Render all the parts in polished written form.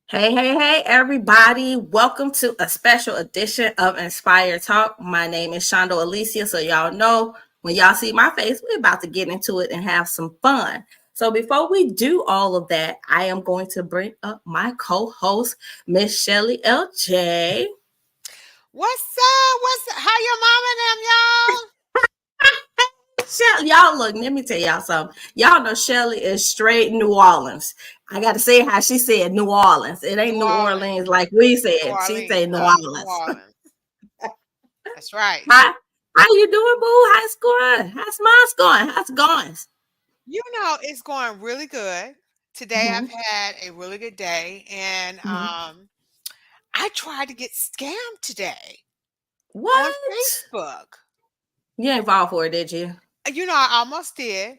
Hey, everybody. Welcome to a special edition of Inspire Talk. My name is Shondo Alicia. So, y'all know when y'all see my face, we're about to get into it and have some fun. So, before we do all of that, I am going to bring up my co host, Miss Shelly LJ. What's up? How your mom and them, y'all? Y'all look, let me tell y'all something. Y'all know Shelly is straight New Orleans. I got to say how she said New Orleans. It New ain't New Orleans. Orleans like we New said. She Orleans. said New No, New Orleans. Orleans. That's right. How you doing, boo? How's it going? How's mine's going? How's it going? It's going really good. Today Mm-hmm, I've had a really good day, and mm-hmm. I tried to get scammed today on What? Facebook. You ain't fall for it, did you? I almost did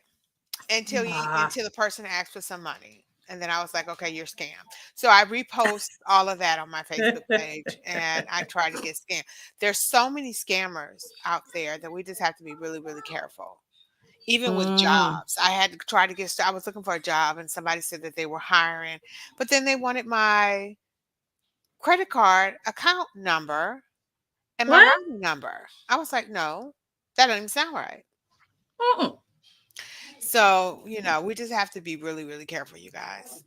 until Nah. until the person asked for some money. And then I was like, okay, you're scammed. So I repost all of that on my Facebook page and I try to get scammed. There's so many scammers out there that we just have to be really, really careful. Even with Mm. jobs, I had to try to I was looking for a job and somebody said that they were hiring, but then they wanted my credit card account number and my What? routing number. I was like, no, that doesn't even sound right. Mm-mm. So, we just have to be really, really careful, you guys.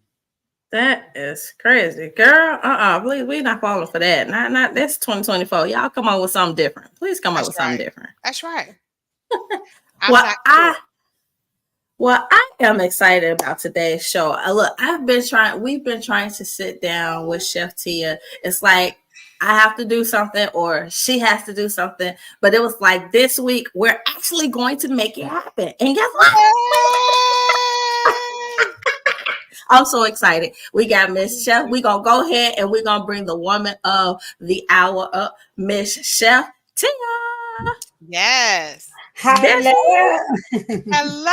That is crazy, girl. Please, we not falling for that. Not. That's 2024. Y'all come up with something different. Please come up That's with something right. different. That's right. I'm Well, not I sure. Well, I am excited about today's show. Look, we've been trying to sit down with Chef Tia. It's like I have to do something or she has to do something. But it was like this week, we're actually going to make it happen. And guess what? Yay! I'm so excited. We got Miss Chef. We're going to go ahead and we're going to bring the woman of the hour up, Miss Chef Tia. Yes. There she is. Hello. Hello.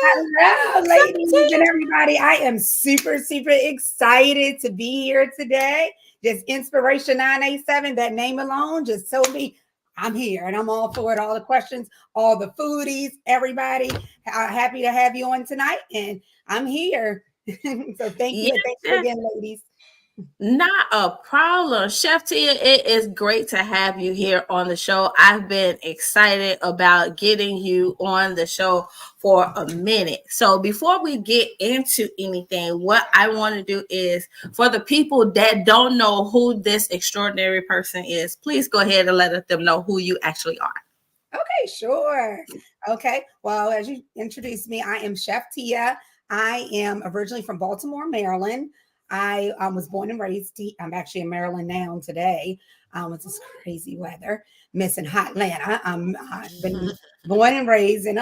Hello, Chef ladies and Tia. everybody. I am super, super excited to be here today. Just Inspiration 987, that name alone just told me I'm here and I'm all for it. All the questions, all the foodies, everybody. Happy to have you on tonight. And I'm here. So thank you. And thank you Yes, again, ladies. not a problem. Chef Tia, it is great to have you here on the show. I've been excited about getting you on the show for a minute. So before we get into anything, what I want to do is for the people that don't know who this extraordinary person is, please go ahead and let them know who you actually are. Okay, sure. Okay. Well, as you introduced me, I am Chef Tia. I am originally from Baltimore, Maryland. I was born and raised. I'm actually in Maryland now today. It's this crazy weather, missing hot Atlanta. I've been born and raised in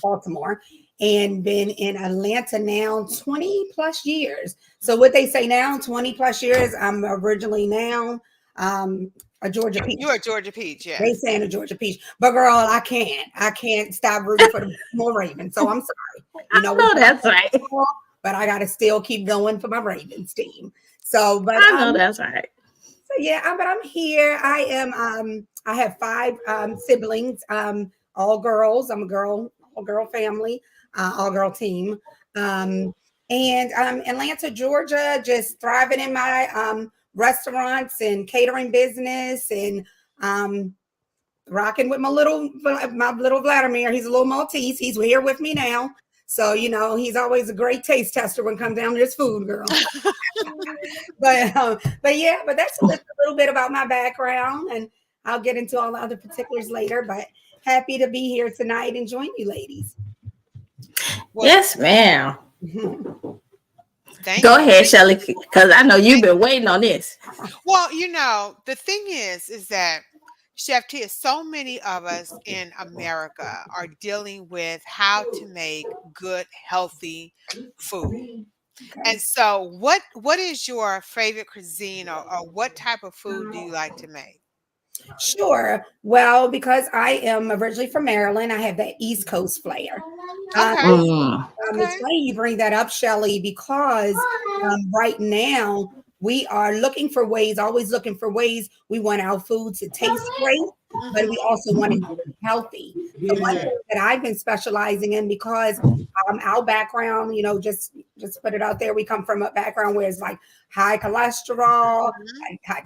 Baltimore and been in Atlanta now 20 plus years. So what they say now, 20 plus years, I'm originally now um, a Georgia Peach. You're a Georgia Peach, They yes. saying a Georgia Peach, but girl, I can't. I can't stop rooting for the Baltimore Ravens. So I'm sorry. I We know that's right. lost, but I got to still keep going for my Ravens team. So, but I know that's right. so yeah, but I'm here. I am. I have five siblings. All girls. I'm a girl. All girl family. All girl team. Um, and Atlanta, Georgia, just thriving in my restaurants and catering business and um rocking with my little Vladimir. He's a little Maltese. He's here with me now. So, he's always a great taste tester when it comes down to his food, girl. But that's a little bit about my background, and I'll get into all the other particulars later. But happy to be here tonight and join you, ladies. Well, Yes, ma'am. thank Go you. ahead, Shelly, because I know you've been waiting on this. Well, the thing is that Chef Tia, so many of us in America are dealing with how to make good, healthy food. Okay. And so what is your favorite cuisine or what type of food do you like to make? Sure. Well, because I am originally from Maryland, I have that East Coast flair. Um, Okay. Mm. It's Okay. funny you bring that up, Shelly, because right now we are looking for ways, always looking for ways. We want our food to taste great, but we Mhm. also want it to be healthy. So one Mhm. thing that I've been specializing in because our background, just Just put it out there. We come from a background where it's like high cholesterol, high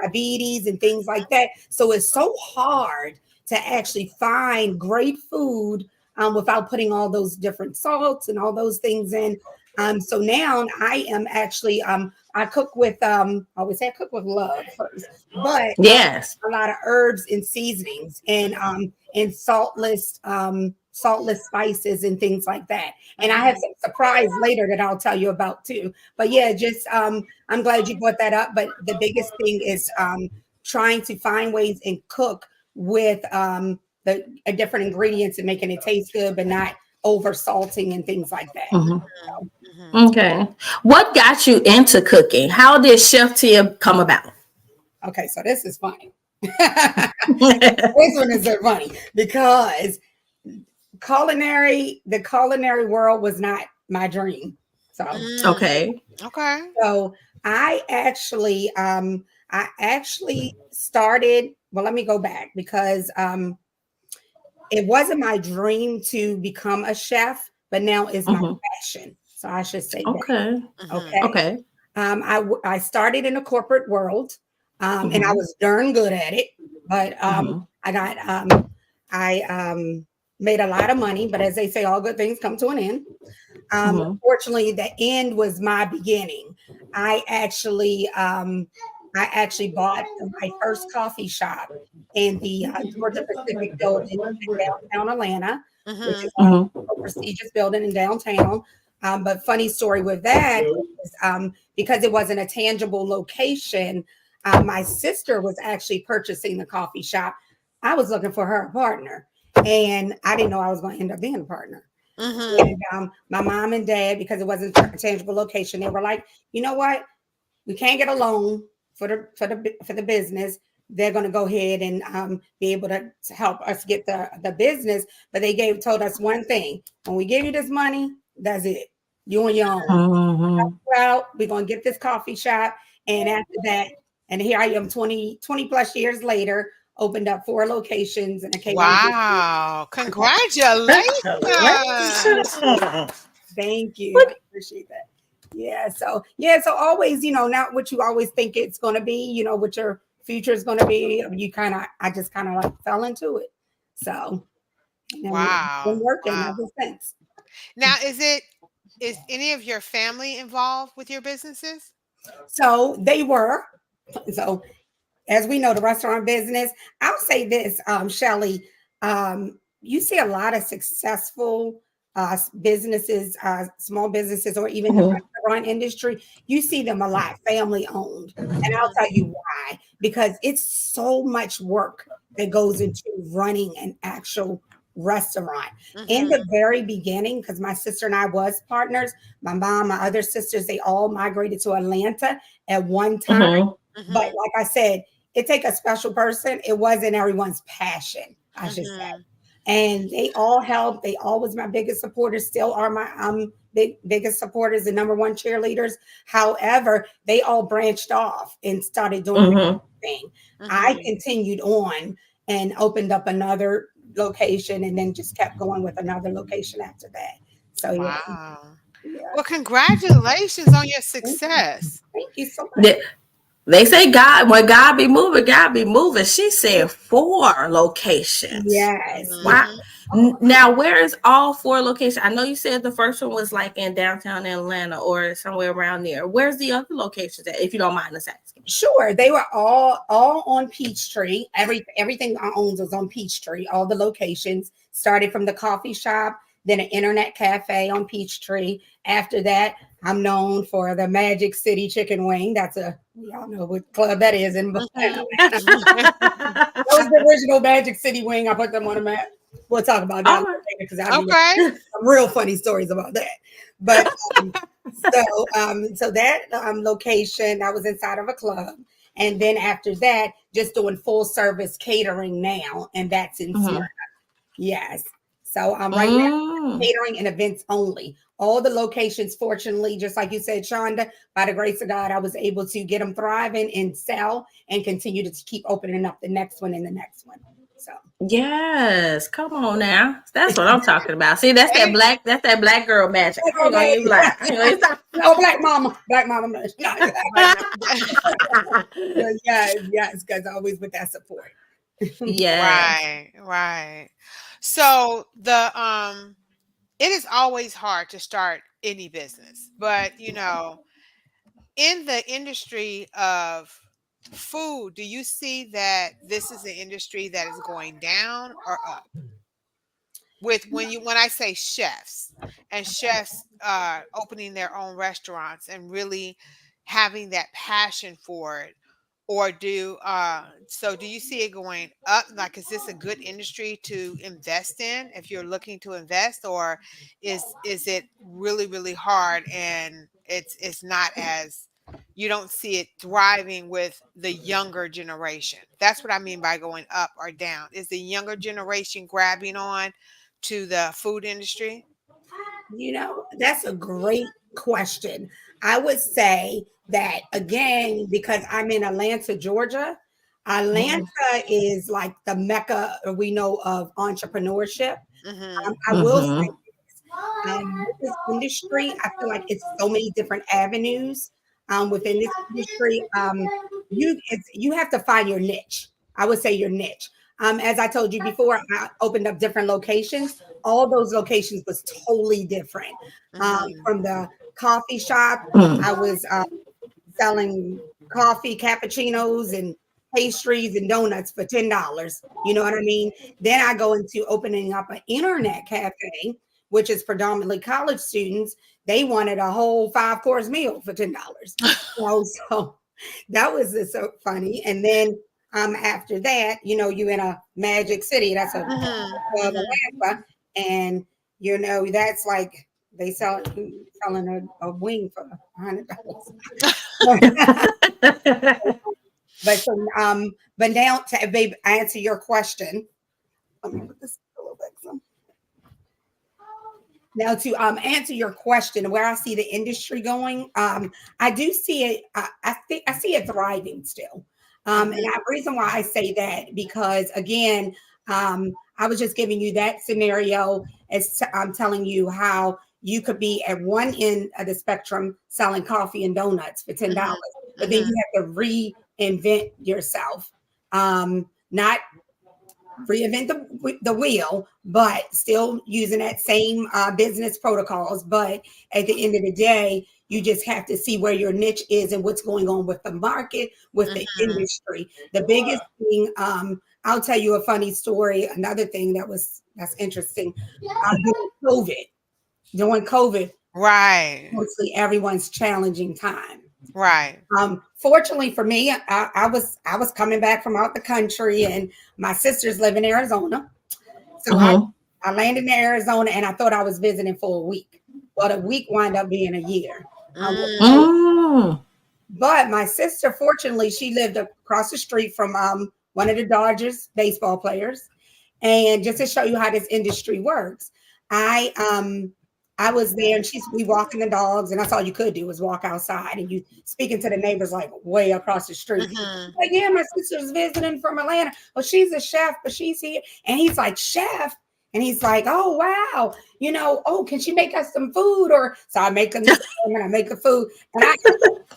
diabetes, and things like that. So it's so hard to actually find great food without putting all those different salts and all those things in. So now I am actually I cook with I always say I cook with love first, but Yes. a lot of herbs and seasonings and saltless spices and things like that. And I have some surprise later that I'll tell you about too. But yeah, just I'm glad you brought that up. But the biggest thing is trying to find ways and cook with the different ingredients and making it taste good, but not over salting and things like that. Okay. What got you into cooking? How did Chef Tia come about? Okay, so this is funny. This one is so funny because the culinary world was not my dream. So okay. So I actually started, well, let me go back because it wasn't my dream to become a chef, but now is my passion. So I should say that. Okay. I started in the corporate world, and I was darn good at it. But I made a lot of money. But as they say, all good things come to an end. Unfortunately, the end was my beginning. I actually bought my first coffee shop in the Georgia Pacific building in downtown Atlanta, which is a prestigious building in downtown. But funny story with that is because it wasn't a tangible location, my sister was actually purchasing the coffee shop. I was looking for her a partner, and I didn't know I was going to end up being a partner. And my mom and dad, because it wasn't a tangible location, they were like, you know what? We can't get a loan for the business. They're going to go ahead and be able to help us get the business. But they told us one thing: when we give you this money, that's it. You on your own. Well, we're going to get this coffee shop, and after that, and here I am, 20 plus years later, opened up 4 locations, and I came. Wow! Congratulations! Thank you. I appreciate that. Yeah. So always, not what you always think it's going to be, what your future is going to be. I just kind of like fell into it. So, wow. Been working ever since. Now, is any of your family involved with your businesses? So they were. So as we know, the restaurant business, I'll say this, Shelly, you see a lot of successful businesses, small businesses, or even the restaurant industry. You see them a lot family owned. And I'll tell you why, because it's so much work that goes into running an actual restaurant. In the very beginning, because my sister and I was partners, my mom, my other sisters, they all migrated to Atlanta at one time. But like I said, it take a special person. It wasn't everyone's passion, I should say. And they all helped. They all was my biggest supporters, still are my biggest supporters and number one cheerleaders. However, they all branched off and started doing their thing. I continued on and opened up another location and then just kept going with another location after that. So wow. Yeah. Well, congratulations on your success. Thank you so much. They say when God be moving, God be moving. She said 4 locations. Yes. Wow. Now, where is all 4 locations? I know you said the first one was like in downtown Atlanta or somewhere around there. Where's the other locations at, if you don't mind us asking? Sure. They were all on Peachtree. Everything I owned was on Peachtree. All the locations started from the coffee shop, then an internet cafe on Peachtree. After that, I'm known for the Magic City Chicken Wing. Y'all know what club that is in Atlanta. That was the original Magic City Wing. I put them on the map. We'll talk about that later because I have some real funny stories about that. But so that location, I was inside of a club. And then after that, just doing full service catering now. And that's in Smyrna. Yes. So right now, catering and events only. All the locations, fortunately, just like you said, Shonda, by the grace of God, I was able to get them thriving and sell and continue to keep opening up the next one and the next one. So Yes, come on now. That's what I'm talking about. See, that's that Hey, black, that's that black girl magic. I ain't gonna Okay. even lie. I ain't gonna even No, black mama. No, right now. Yes, yes, because always with that support. Yes. right, right. So it is always hard to start any business, but in the industry of food, do you see that this is an industry that is going down or up? With when I say chefs and chefs opening their own restaurants and really having that passion for it, or do you see it going up? Like, is this a good industry to invest in if you're looking to invest, or is it really, really hard and it's not as, you don't see it thriving with the younger generation? That's what I mean by going up or down. Is the younger generation grabbing on to the food industry? That's a great question. I would say that again, because I'm in Atlanta, Georgia. Atlanta Mhm. is like the mecca we know of entrepreneurship. Mm-hmm. I will say Mhm. with this industry, I feel like it's so many different avenues within this industry. You have to find your niche. I would say your niche. As I told you before, I opened up different locations. All those locations was totally different. Mm-hmm. From the coffee shop, I Mm. was selling coffee, cappuccinos, and pastries and donuts for $10. You know what I mean? Then I go into opening up an internet cafe, which is predominantly college students. They wanted a whole 5 course meal for $10. So that was just so funny. And then after that, you in a Magic City. That's a Mm-hmm. Mm-hmm. Atlanta, and that's like they selling a wing for $100. But so, but now to babe, answer your question. Let me put this a little bit. Now to answer your question, where I see the industry going, I do see it. I think I see it thriving still. And Mm-hmm. the reason why I say that because again, I was just giving you that scenario as I'm telling you how you could be at one end of the spectrum selling coffee and donuts for $10, Mm-hmm. but then Mm-hmm. you have to reinvent yourself. Not reinvent the wheel, but still using that same business protocols. But at the end of the day, you just have to see where your niche is and what's going on with the market, with the Mm-hmm. industry. The biggest thing, I'll tell you a funny story. Another thing that's interesting. During COVID, Right. mostly everyone's challenging time. Right. Fortunately for me, I was coming back from out the country, and my sisters live in Arizona, so Mhm. I landed in Arizona, and I thought I was visiting for a week. Well, the week wound up being a year. Mm. Mm. But my sister, fortunately, she lived across the street from one of the Dodgers baseball players. And just to show you how this industry works, I um I was there and we walking the dogs, and that's all you could do was walk outside and you speaking to the neighbors like way across the street. Mm-hmm. Like, yeah, my sister's visiting from Atlanta. Well, she's a chef, but she's here. And he's like, chef. And he's like, oh wow, oh, can she make us some food? Or so I make them the and I make the food. And I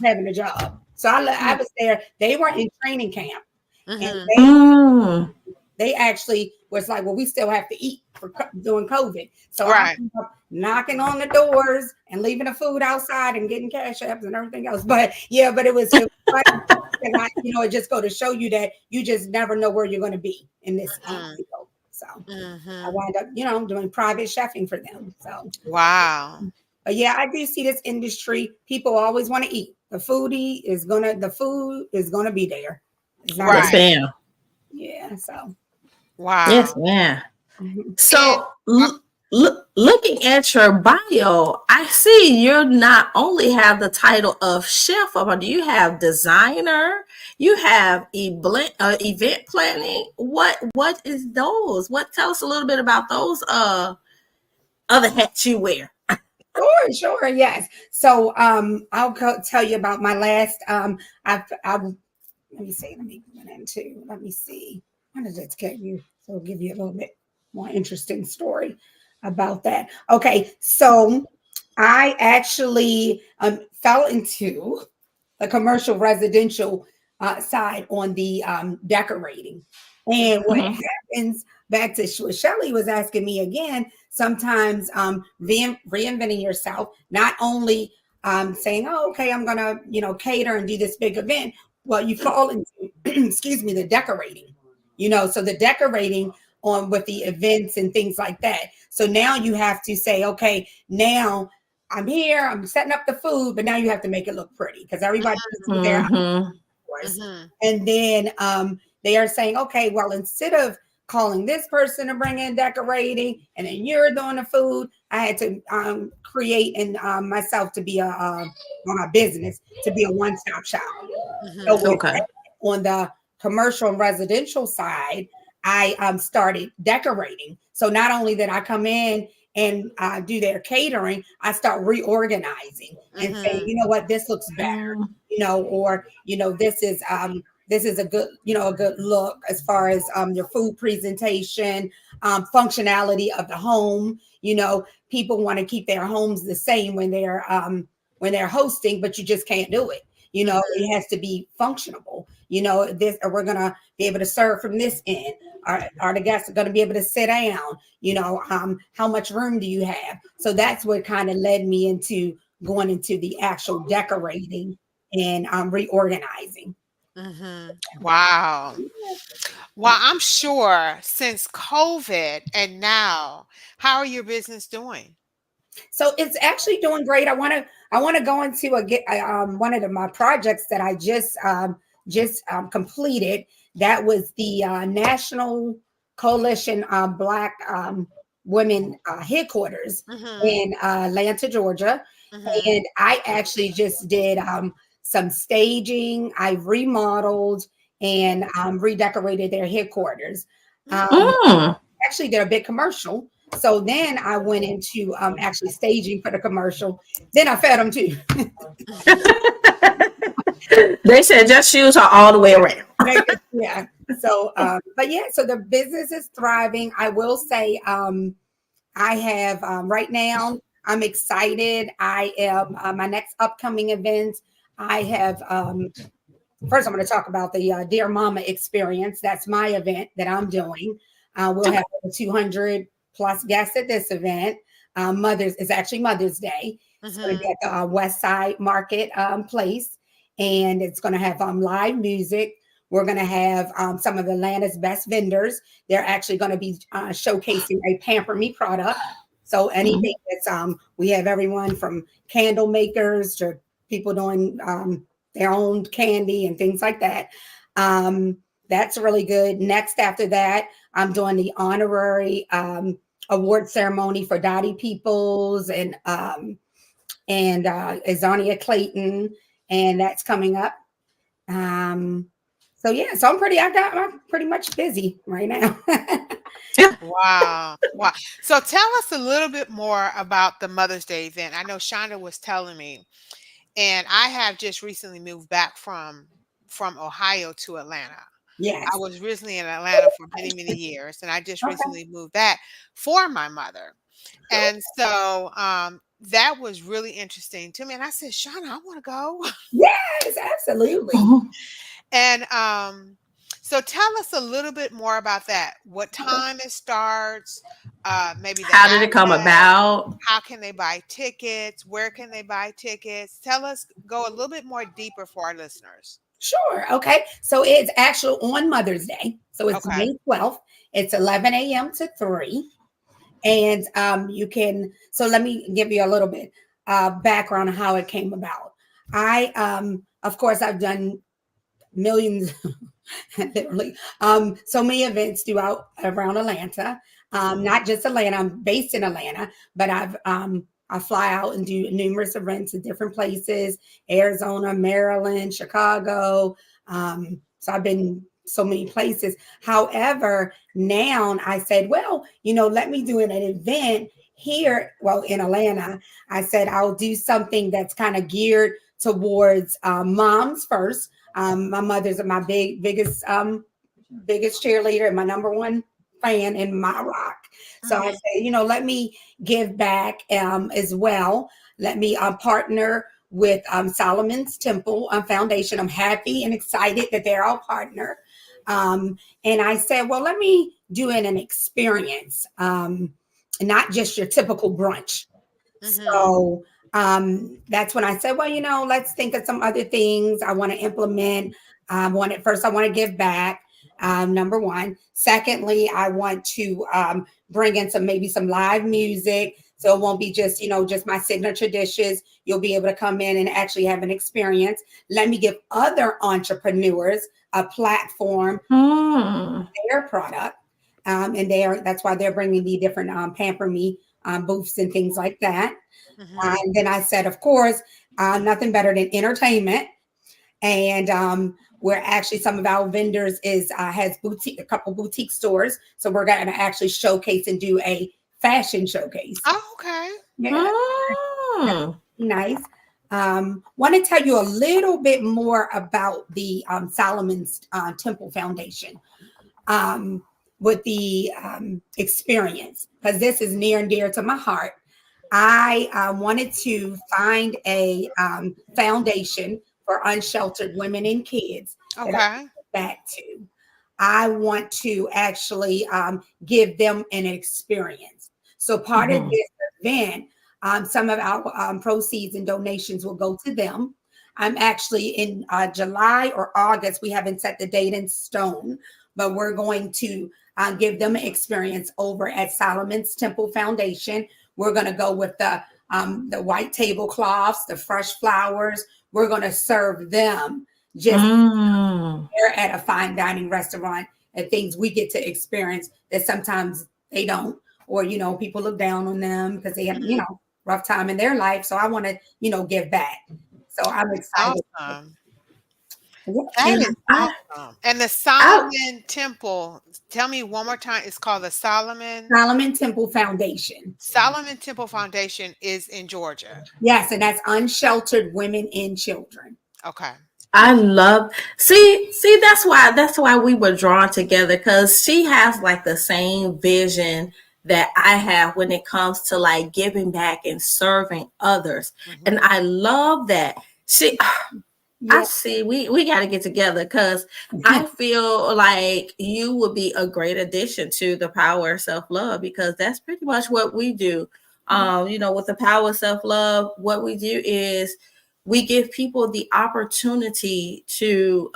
having a job. So I was there. They were in training camp, and Mm-hmm. Mm. they actually was like, well, we still have to eat for during COVID. So I Right. ended up knocking on the doors and leaving the food outside and getting cash apps and everything else. But yeah, but it was funny. And it just go to show you that you just never know where you're going to be in this Mm-hmm. field. So I Mm-hmm. wound up, doing private chefing for them. So, Wow. but yeah, I do see this industry. People always want to eat. The food is gonna be there. It's not Yes, gonna, Right. ma'am. yeah. So, Yes, Wow. ma'am. mhm. And So, looking at your bio, I see you're not only have the title of chef, but do you have designer? You have event planning. What is those? What tell us a little bit about those other hats you wear? Sure, yes. So, I'll tell you about my last. Let me see. Let me get into. Let me see. I wanted to tell you, so I'll give you a little bit more interesting story about that. Okay, so I actually fell into the commercial residential side on the decorating. And what Mhm. happens back to what Shelly was asking me again, sometimes reinventing yourself, not only saying, oh, okay, I'm going to, cater and do this big event. Well, you fall into, excuse me, the decorating, so the decorating on with the events and things like that. So now you have to say, okay, now I'm here, I'm setting up the food, but now you have to make it look pretty because everybody wants to get their Mhm. house. Mm-hmm. And then they are saying, okay, well, instead of calling this person to bring in decorating and then you're doing the food, I had to create and myself to be on a business to be a one-stop shop. So Mm-hmm. with Okay. that, on the commercial and residential side, I started decorating. So not only did I come in and do their catering, I start reorganizing and saying, Mm-hmm. you know what, this looks better, Mm. or this is a good, a good look as far as your food presentation, functionality of the home. People want to keep their homes the same when they're hosting, but you just can't do it. It has to be functional. This, or we're gonna be able to serve from this end. Are the guests going to be able to sit down? How much room do you have? So that's what kind of led me into going into the actual decorating and reorganizing. Mm-hmm. Wow. Well, I'm sure since COVID and now, how are your business doing? So it's actually doing great. I want to go into one of my projects that I just completed. That was the National Coalition Black Women headquarters Mm-hmm. in Atlanta, Georgia, Mm-hmm. and I actually just did some staging. I remodeled and redecorated their headquarters. Um, Mm. Actually did a big commercial. So then I went into actually staging for the commercial. Then I fed them too. They said just use her all the way around. Yeah. So, but yeah, so the business is thriving. I will say, I have right now. I'm excited. I am my next upcoming event. I have first. I'm going to talk about the Dear Mama experience. That's my event that I'm doing. We'll have over 200 plus guests at this event. Mother's is actually Mother's Day. It's going to Mm-hmm. be at the West Side Market place, and it's going to have live music. We're going to have some of Atlanta's best vendors. They're actually going to be showcasing a Pamper Me product. So anything Mhm. that's we have everyone from candle makers to people doing their own candy and things like that. Um, that's really good. Next, after that, I'm doing the honorary award ceremony for Dottie Peoples and Azonia Clayton, and that's coming up. Um, so yeah, so I'm pretty much busy right now. Yeah. Wow. Wow. So tell us a little bit more about the Mother's Day event. I know Shonda was telling me, and I have just recently moved back from Ohio to Atlanta. I Yes. was originally in Atlanta for many, many years, and I just Okay. recently moved back for my mother. And so that was really interesting to me. And I said, Shauna, I want to go. Yes, absolutely. Mhm. And so tell us a little bit more about that. What time it starts, maybe the How did it come address, about? how can they buy tickets, where can they buy tickets? Tell us, go a little bit more deeper for our listeners. Sure. Okay. So it's actually on Mother's Day. So it's Okay. May 12th. It's 11 a.m. to 3. And you can, so let me give you a little bit background on how it came about. Of course, I've done millions, literally, so many events throughout around Atlanta. Hmm. Not just Atlanta. I'm based in Atlanta, but I fly out and do numerous events in different places: Arizona, Maryland, Chicago. So I've been so many places. However, now I said, well, let me do an event here. Well, in Atlanta, I said I'll do something that's kind of geared towards moms first. My mother's my biggest biggest cheerleader and my number one fan in my rock. So I Mhm. say, let me give back as well. Let me partner with Solomon's Temple Foundation. I'm happy and excited that they're our partner. And I said, well, let me do an experience, not just your typical brunch. Mhm. So that's when I said, well, let's think of some other things I want to implement. I want to give back. Number one. Secondly, I want to bring in maybe some live music. So it won't be just my signature dishes. You'll be able to come in and actually have an experience. Let me give other entrepreneurs a platform, Hmm. their product. And that's why they're bringing the different Pamper Me booths and things like that. Mhm. And then I said, of course, nothing better than entertainment. And we're actually some of our vendors has a couple boutique stores. So we're going to actually showcase and do a fashion showcase. Oh, okay. Yeah, that's Hmm. nice. Want to tell you a little bit more about the Solomon's Temple Foundation with the experience, because this is near and dear to my heart. I wanted to find a foundation for unsheltered women and kids that I Okay. can give back to. I want to actually give them an experience. So part of Mhm. this event, some of our proceeds and donations will go to them. I'm actually in July or August. We haven't set the date in stone, but we're going to give them an experience over at Solomon's Temple Foundation. We're going to go with the white tablecloths, the fresh flowers. We're going to serve them just Mm. they're at a fine dining restaurant and things we get to experience that sometimes they don't, or people look down on them because they have Mhm. rough time in their life. So I want to give back. So I'm That's excited. awesome. Yeah. That And is awesome. And the I Solomon Temple, tell me one more time. It's called the Solomon Temple Foundation. Solomon Temple Foundation is in Georgia. Yes, and that's unsheltered women and children. Okay. I love see that's why we were drawn together because she has like the same vision that I have when it comes to like giving back and serving others. And Mhm. I love that. I Yeah. see we got to get together because I feel like you would be a great addition to the power of self-love because that's pretty much what we do. With the power of self-love, what we do is we give people the opportunity to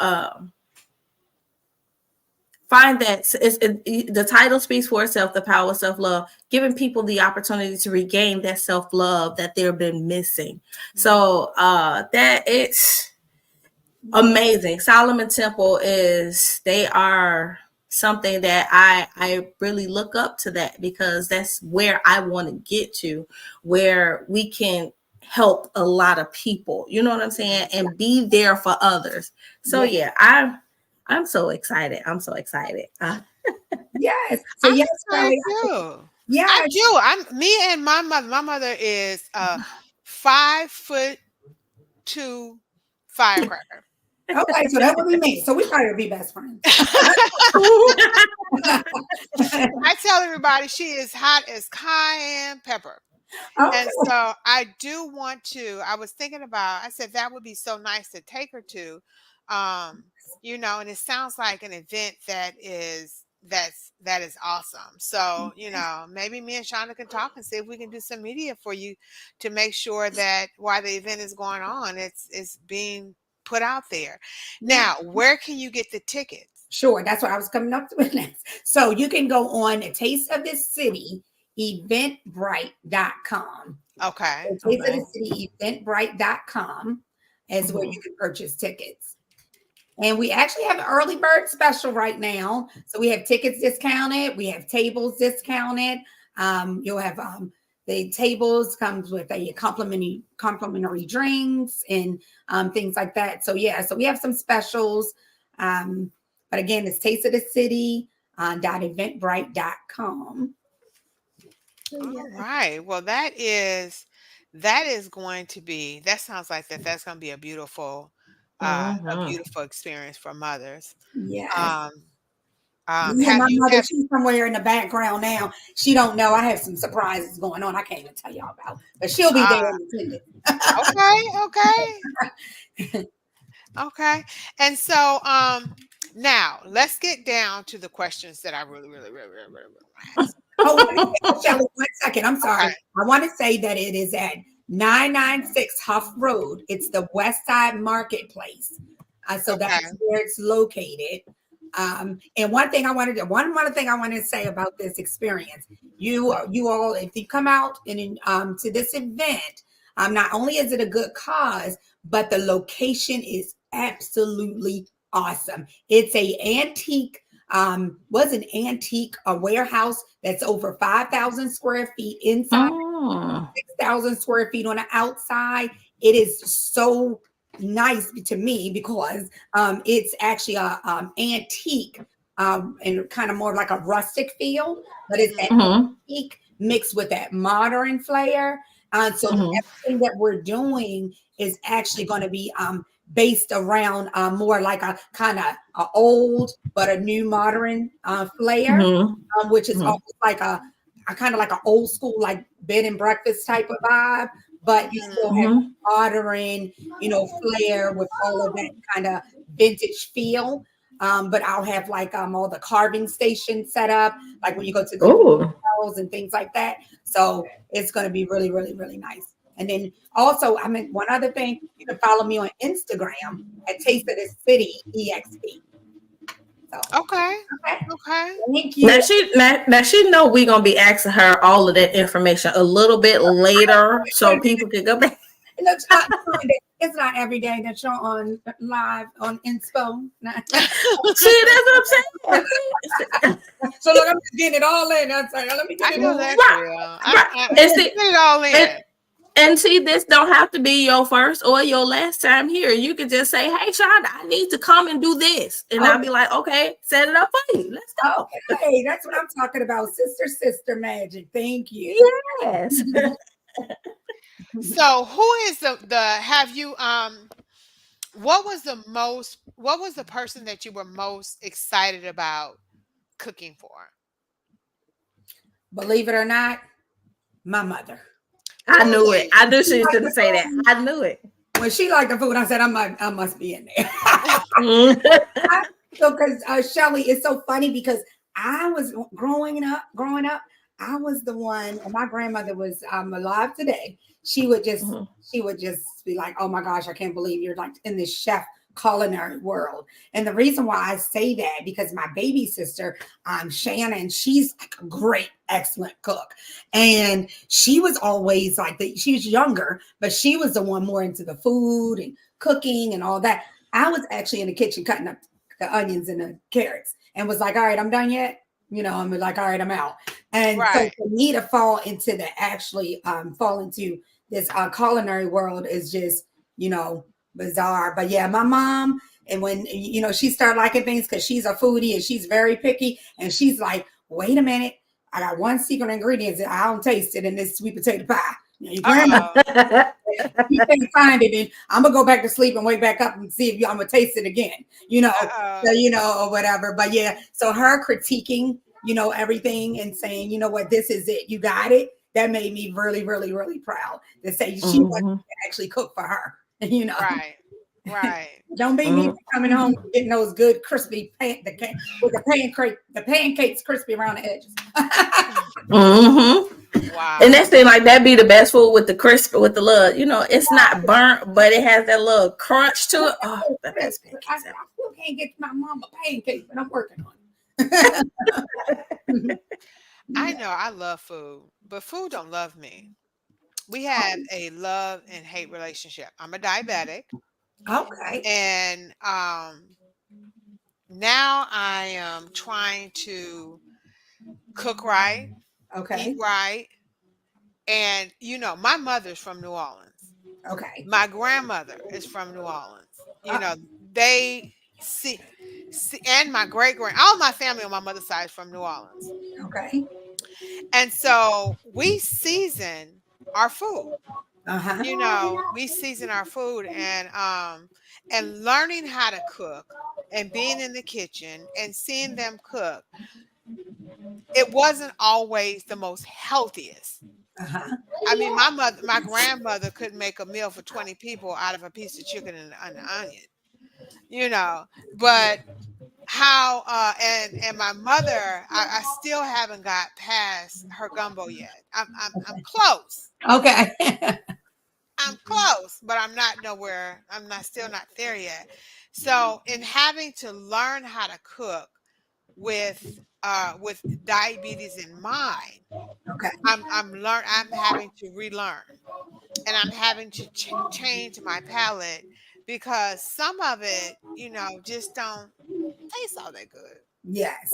find that the title speaks for itself, the power of self-love, giving people the opportunity to regain that self-love that they've been missing. Mhm. So that it's amazing. Solomon Temple is they are something that I really look up to that because that's where I want to get to, where we can help a lot of people. You know what I'm saying? And be there for others. So Yeah. yeah, I'm so excited. I'm so excited. Yes. So I'm yes, excited Shelly. too. I Yes. do. I'm me and my mother. My mother is a 5'2" firecracker. Okay. So that would be me. So we probably would be best friends. I tell everybody she is hot as cayenne pepper. And Okay. so I do want to, I was thinking about, I said that would be so nice to take her to. Um, and it sounds like an event that is awesome. So, maybe me and Shonda can talk and see if we can do some media for you to make sure that while the event is going on, it's being put out there. Yeah. Now, where can you get the tickets? Sure, that's what I was coming up with next. So you can go on Taste of the City eventbrite.com. Okay. So Taste of Okay. the City eventbrite.com is where you Mhm. can purchase tickets. And we actually have an early bird special right now. So we have tickets discounted, we have tables discounted. You'll have the tables comes with a complimentary drinks and things like that. So yeah, so we have some specials. Um, but again, it's Taste of the City .eventbrite.com. So yeah. All right. Well, that is going to be that sounds like that's going to be a beautiful Mhm. experience for mothers. Yes. Um Yeah, Have my you mother, have she's somewhere in the background now. She don't know. I have some surprises going on. I can't even tell y'all about, but she'll be there uh in attendance. okay, okay, okay. And so now let's get down to the questions that I really, really, really, really, really, really want to ask. Oh, Shelly, 1 second. I'm Okay. sorry. I want to say that it is at 996 Huff Road. It's the West Side Marketplace. So Okay. that's where it's located. And one thing I wanted to say about this experience, you all, if you come out and to this event, not only is it a good cause, but the location is absolutely awesome. It's was an antique a warehouse that's over 5,000 square feet inside, Mm. 6,000 square feet on the outside. It is so nice to me because it's actually a antique and kind of more like a rustic feel, but it's that Mhm. Mm-hmm. antique mixed with that modern flair. So Mm-hmm. everything that we're doing is actually going to be based around more like a kind of a old but a new modern flair, which is Mm-hmm. almost like a kind of like an old school like bed and breakfast type of vibe, but you still have Mm-hmm. modern, flair with all of that kind of vintage feel. But I'll have like all the carving stations set up, like when you go to the Oh. and things like that. So it's going to be really, really, really nice. And then also, I mean, one other thing, you can follow me on Instagram at Taste of the City EXP. So, Okay. okay. Okay. Thank Now you. she know we gonna be asking her all of that information a little bit later, so people can go back. It's not every day that you're on live on Inspo. See, that's what I'm saying. So look, I'm just getting it all in. I'm sorry, let me get I it know all. that's Right, real. right. And see, Get it all and, in. and see, this don't have to be your first or your last time here. You can just say, "Hey, Shonda, I need to come and do this," and I'll Oh, be like, "Okay, set it up for you. Let's go." okay, that's what I'm talking about. Sister magic. Thank you. Yes. So who is the have you what was the person that you were most excited about cooking for? Believe it or not, my mother. I knew it. Really? I knew She she was liked going to the say that. food. I knew it. When she liked the food, I said, I must be in there. Mm. So, because Shelly, it's so funny because I was growing up, I was the one, and my grandmother was alive today. She would just, Mhm. she would just be like, "Oh my gosh, I can't believe you're like in this chef culinary world." And the reason why I say that because my baby sister, Shannon, she's like a great, excellent cook, and she was always like she was younger, but she was the one more into the food and cooking and all that. I was actually in the kitchen cutting up the onions and the carrots and was like, all right, I'm done yet. I'm like, all right, I'm out. And so Right. for me to fall into fall into this culinary world is just, bizarre. But yeah, my mom, and when, she started liking things because she's a foodie and she's very picky. And she's like, wait a minute. I got one secret ingredient that I don't taste it in this sweet potato pie. Your grandma, Uh-oh. you can't find it, and I'm gonna go back to sleep and wake back up and see if I'm gonna taste it again, so, Uh-oh. or whatever. But yeah, so her critiquing, everything and saying, you know what, this is it, you got it. That made me really, really, really proud to say she wanted Mhm. to actually cook for her. Right. Right. Don't be me Mhm. coming home and getting those good crispy with the pancakes crispy around the edges. Mhm. And Wow. that seems like that'd be the best food with the crisp, with the little, it's not burnt, but it has that little crunch to it. Oh, the best I pancakes ever. still can't get my mama pancakes, but I'm working on it. I Yeah. know I love food, but food don't love me. We have a love and hate relationship. I'm a diabetic, Okay. and now I am trying to cook right, eat Okay. right, and my mother's from New Orleans. Okay. My grandmother is from New Orleans. Uh, They see, and my great grand, all my family on my mother's side is from New Orleans, okay. and so we season our food. Uh-huh. We season our food, and learning how to cook and being in the kitchen and seeing them cook, it wasn't always the most healthiest. Uh-huh. I mean, my grandmother couldn't make a meal for 20 people out of a piece of chicken and an onion, you know. But how and my mother, I still haven't got past her gumbo yet. I'm close. Okay. I'm close, but I'm not nowhere. I'm not still not there yet. So in having to learn how to cook with diabetes in mind, Okay. I'm having to relearn, and I'm having to change my palate because some of it, just don't taste all that good. Yes.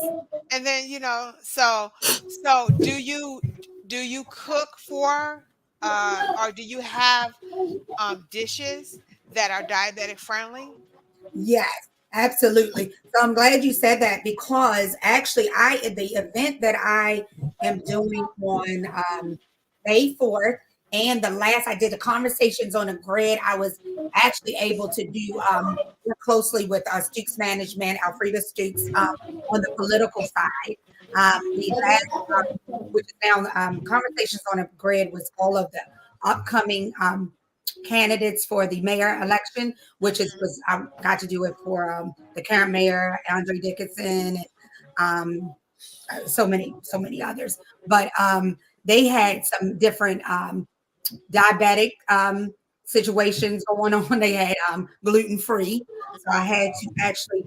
And then, so do you cook for or do you have dishes that are diabetic friendly? Yes, absolutely. So I'm glad you said that because actually the event that I am doing on May 4th and the last I did the conversations on a grid, I was actually able to do work closely with Stooks Management, Alfreda Stooks, on the political side. The last, which is now conversations on a grid, was all of the upcoming candidates for the mayor election, which is Mhm. was I got to do it for the current mayor Andre Dickinson and so many others. But they had some different diabetic situations going on. They had gluten free, so I had to actually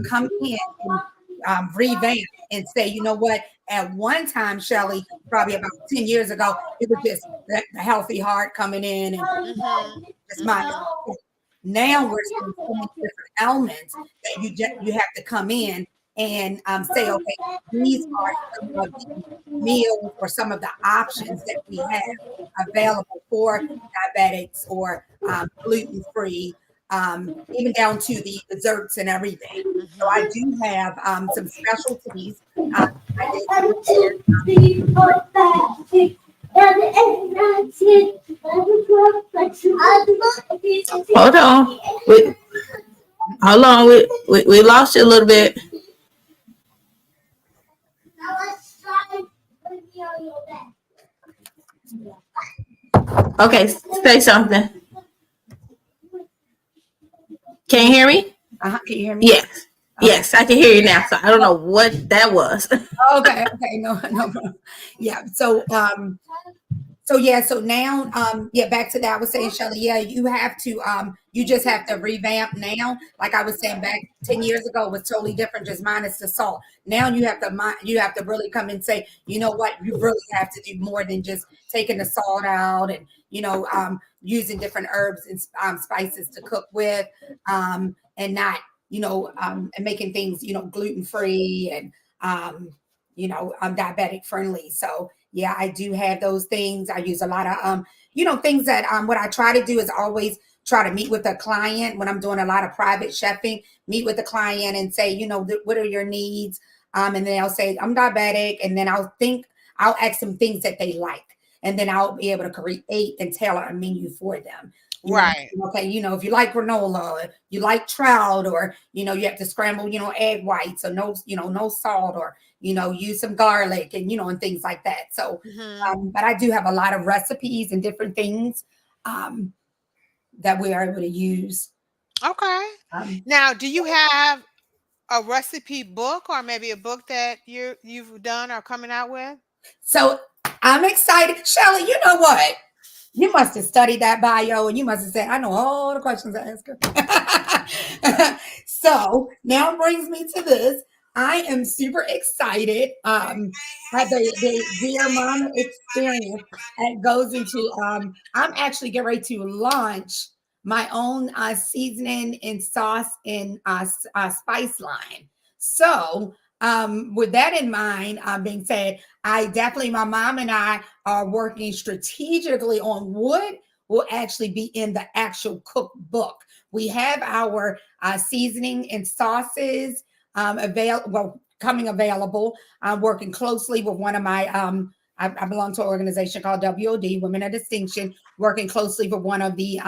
come in and revamp and say, you know what? At one time, Shelly, probably about 10 years ago, it was just the healthy heart coming in and Mhm. just my Mhm. now we're seeing so many different elements that you have to come in and say, okay, these are some of the meals or some of the options that we have available for diabetics or gluten free, even down to the desserts and everything. So I Mhm. do have some specialties. I did prepare Hold on. Hold on. We lost you a little bit. Okay, say something. Can you hear me? can you hear me? Yes. Okay. Yes, I can hear you now. So I don't know what that was. Okay. Okay. No, no, no. Yeah. So yeah, so now yeah, back to that. I was saying, Shelly, yeah, you have to you just have to revamp now. Like I was saying back 10 years ago it was totally different, just minus the salt. Now you have to really come and say, you know what, you really have to do more than just taking the salt out and using different herbs and spices to cook with, and not, and making things, gluten free and diabetic friendly. So yeah, I do have those things. I use a lot of things that what I try to do is always try to meet with a client when I'm doing a lot of private chefing, meet with the client and say, what are your needs? And then they'll say, I'm diabetic, and then I'll ask them things that they like. And then I'll be able to create and tailor a menu for them. Right. Okay, if you like granola, or you like trout, or you have to scramble, egg whites, or no salt, or use some garlic and and things like that. So, Mhm. but I do have a lot of recipes and different things um, that we are able to use. Okay. Um, Now, do you have a recipe book or maybe a book that you've done or coming out with? so I'm excited, Shelly. You know what? You must have studied that bio, and you must have said, "I know all the questions I ask her." So now brings me to this. I am super excited. Had the Dear Mama experience that goes into. I'm actually getting ready to launch my own seasoning and sauce and spice line. So, with that in mind, being said, I definitely, my mom and I are working strategically on what will actually be in the actual cookbook. We have our seasoning and sauces coming available. I'm working closely with one of my I belong to an organization called WOD, Women of Distinction, working closely with one of the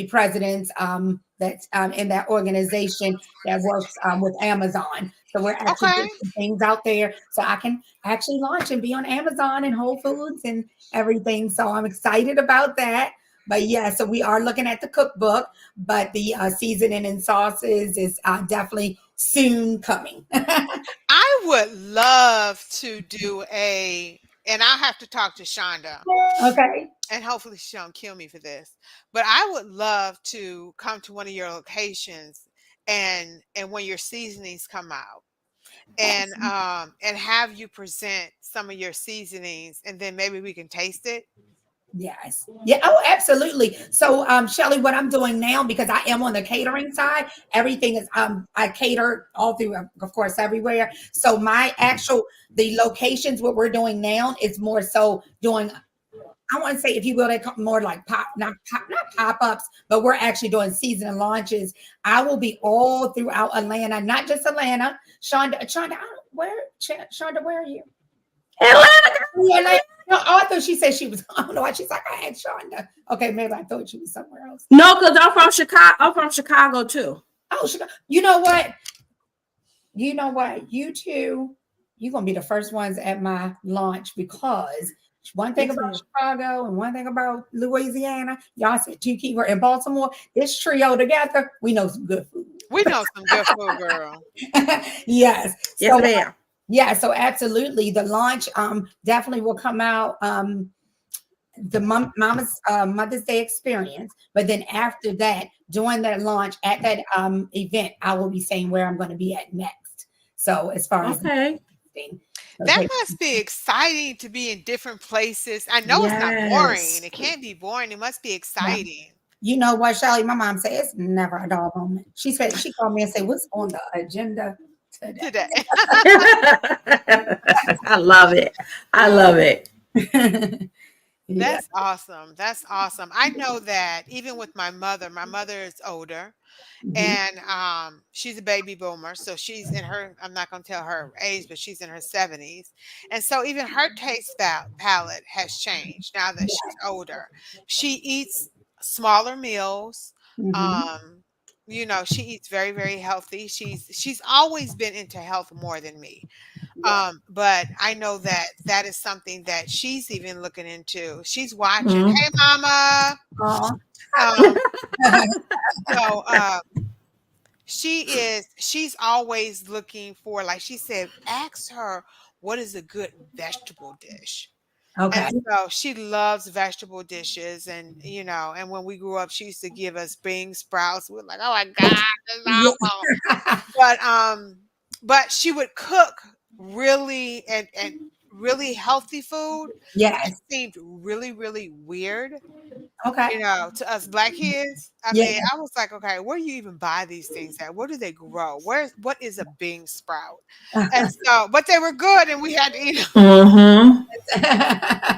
presidents that's in that organization that works with Amazon. So we're actually Okay. putting things out there so I can actually launch and be on Amazon and Whole Foods and everything. So I'm excited about that. But yeah, so we are looking at the cookbook, but the seasoning and sauces is definitely soon coming. I would love to do and I'll have to talk to Shonda, Okay. and hopefully she don't kill me for this. But I would love to come to one of your locations and when your seasonings come out and have you present some of your seasonings and then maybe we can taste it. Yes. Yeah. Oh, absolutely. So, Shelly, what I'm doing now, because I am on the catering side, everything is, I cater all through, of course, everywhere. So my actual, the locations, what we're doing now is more so doing, I want to say, if you will, they call more like not pop-ups, but we're actually doing season launches. I will be all throughout Atlanta, not just Atlanta. Shonda, Shonda, where are you? Atlanta. Yeah, no, oh, I thought she said she was. I don't know why she's like, I had Shonda. Okay, maybe I thought she was somewhere else. No, because I'm from Chicago. I'm from Chicago too. Oh, Chicago. You know what? You know what? You two, you're gonna be the first ones at my launch because one thing Yes, about ma'am. Chicago and one thing about Louisiana, y'all said two key word in Baltimore. This trio together, we know some good food. We know some good food, girl. Yes. Yes, So ma'am. yeah, so absolutely, the launch definitely will come out. The mama's Mother's Day experience. But then after that, during that launch at that event, I will be saying where I'm going to be at next. So as far as Okay. That okay, must be exciting to be in different places. I know it's not boring. Yes. It can't be boring. It must be yeah. exciting. You know what, Shelly? My mom said it's never a dull moment. She said she called me and said, "What's on the agenda today?" Today. I love it. I love it. Yeah. That's awesome. That's awesome. I know that even with my mother is older Mhm. and she's a baby boomer. So she's in her, I'm not going to tell her age, but she's in her 70s. And so even her palette has changed now that she's older. She eats smaller meals. Mhm. Um, she eats very, very healthy. She's always been into health more than me. Yeah. But I know that that is something that she's even looking into. She's watching. Mm. Hey, mama. Aw. Um, so she's always looking for, like she said, ask her what is a good vegetable dish. And Okay. so she loves vegetable dishes, and when we grew up, she used to give us bean sprouts. We were like, oh my God, this is awful. Yeah. But she would cook really and really healthy food that Yes. seemed really, really weird, Okay. to us black kids. I Yeah. mean, I was like, okay, where do you even buy these things at? Where do they grow? What is a bean sprout? And so, but they were good and we had to eat them. Mm-hmm.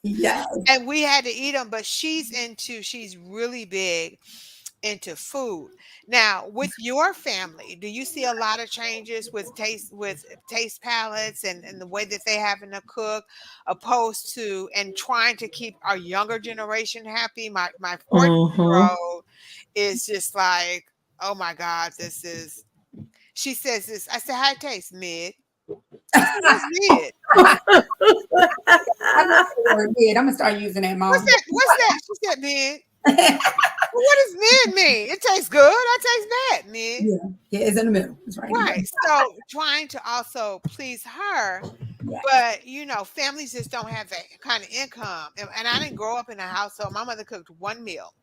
Yes. And we had to eat them, but she's really big into food. Now, with your family, do you see a lot of changes with taste palettes and the way that they having to cook, opposed to and trying to keep our younger generation happy? My 14 year Mm-hmm. old is just like, oh my God, this is. She says this. I said, how it taste? Mid. I said, what's mid? I like the word mid. I'm gonna start using that, What's mom. that? What's that? She said mid. Well, what does mid mean? It tastes good. I taste bad. Mid. Yeah. Yeah, it's in the middle. It's right in the Right. middle. So trying to also please her, Yeah. but families just don't have that kind of income. And I didn't grow up in a household. My mother cooked one meal,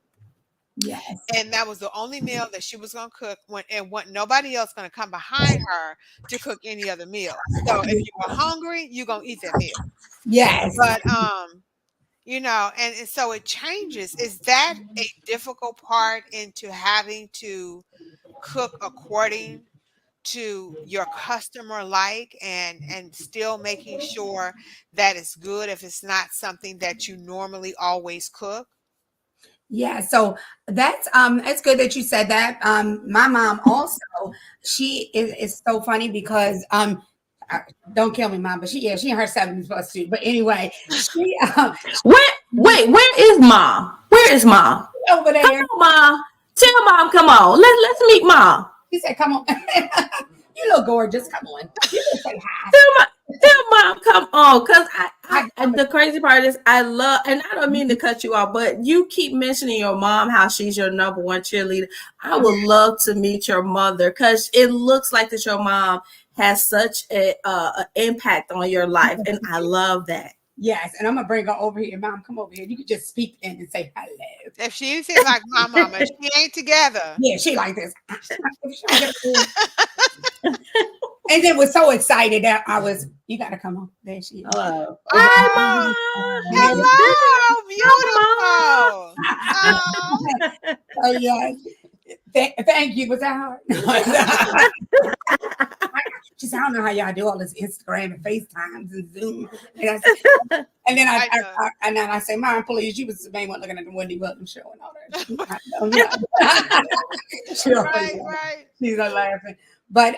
Yes. and that was the only meal that she was gonna cook nobody else gonna come behind her to cook any other meal. So if you were hungry, you're gonna eat that meal. Yes. But and so it changes. Is that a difficult part into having to cook according to your customer like and still making sure that it's good if it's not something that you normally always cook? Yeah, so that's it's good that you said that. My mom also, she is so funny because don't kill me, Mom, but she in her 70s plus too. But anyway, she Where is Mom? Where is Mom? over Come there. on, Mom. Tell Mom, come on. Let's meet Mom. She said, "Come on, you look gorgeous. Come on, you can say hi." Tell Mom, come on. Cause the crazy part is I love, and I don't mean to cut you off, but you keep mentioning your mom, how she's your number one cheerleader. I would love to meet your mother because it looks like that your mom has such a impact on your life, and I love that. Yes, and I'm gonna bring her over here. Mom, come over here. You can just speak in and say hello. If she anything like my mama, she ain't together. Yeah, she like this. And then was so excited that you gotta come on. There she is. Hello. Hi, Mom. Hello, beautiful. Oh yeah. Thank you. Was that hard? She said, I don't know how y'all do all this Instagram and FaceTimes and Zoom. And then I say, Mom, please, you was the main one looking at the Wendy Williams show and all that. Right. She's laughing. But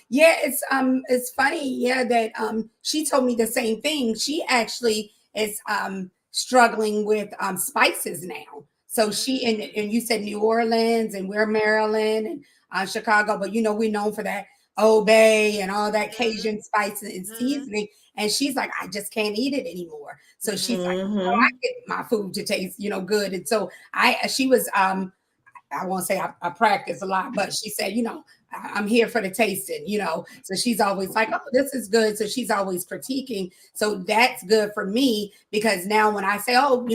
yeah, it's funny, that she told me the same thing. She actually is struggling with spices now. So she and you said New Orleans, and we're Maryland and Chicago, but we're known for that Old Bay and all that Cajun spice and seasoning. And she's like, I just can't eat it anymore. So she's like, oh, I get my food to taste, good. And so she was I won't say I practice a lot, but she said, I'm here for the tasting, So she's always like, oh, this is good. So she's always critiquing. So that's good for me, because now when I say, oh,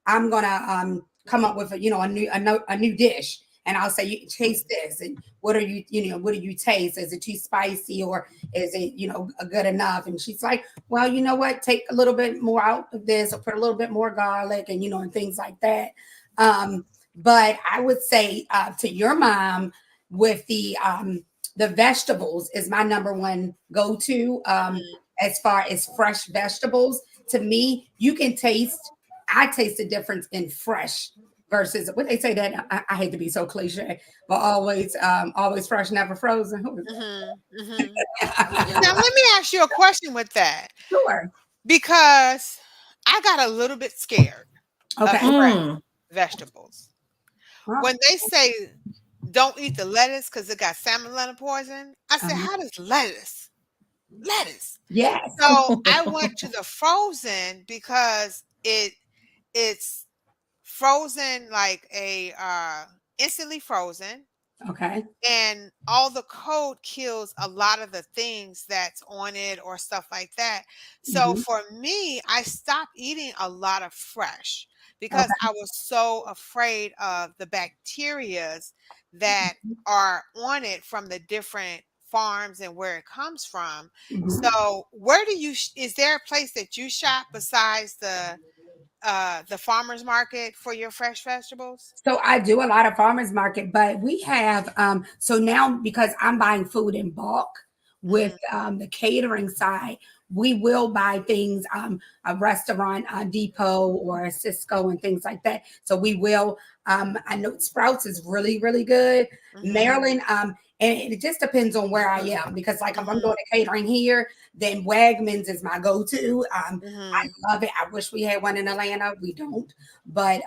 I'm gonna come up with a new dish, and I'll say, you taste this, and what do you taste? Is it too spicy, or is it good enough? And she's like, well, you know what? Take a little bit more out of this, or put a little bit more garlic, and and things like that. But I would say to your mom, with the vegetables is my number one go-to as far as fresh vegetables. To me, I taste the difference in fresh versus what they say that I hate to be so cliche, but always fresh, never frozen. Now let me ask you a question with that. Sure. Because I got a little bit scared of fresh vegetables. Wow. When they say don't eat the lettuce because it got salmonella poison, I said, how does lettuce? Yes. So I went to the frozen because it's frozen like a instantly frozen. Okay. And all the code kills a lot of the things that's on it or stuff like that. So for me, I stopped eating a lot of fresh because I was so afraid of the bacterias that are on it from the different farms and where it comes from. So is there a place that you shop besides the farmer's market for your fresh vegetables? So I do a lot of farmers market, but we have so now, because I'm buying food in bulk with the catering side, we will buy things a restaurant, a Depot or a Cisco and things like that. So we will I know Sprouts is really, really good. Maryland, and it just depends on where I am, because like if I'm doing a catering here, then Wegmans is my go-to. I love it. I wish we had one in Atlanta. We don't. But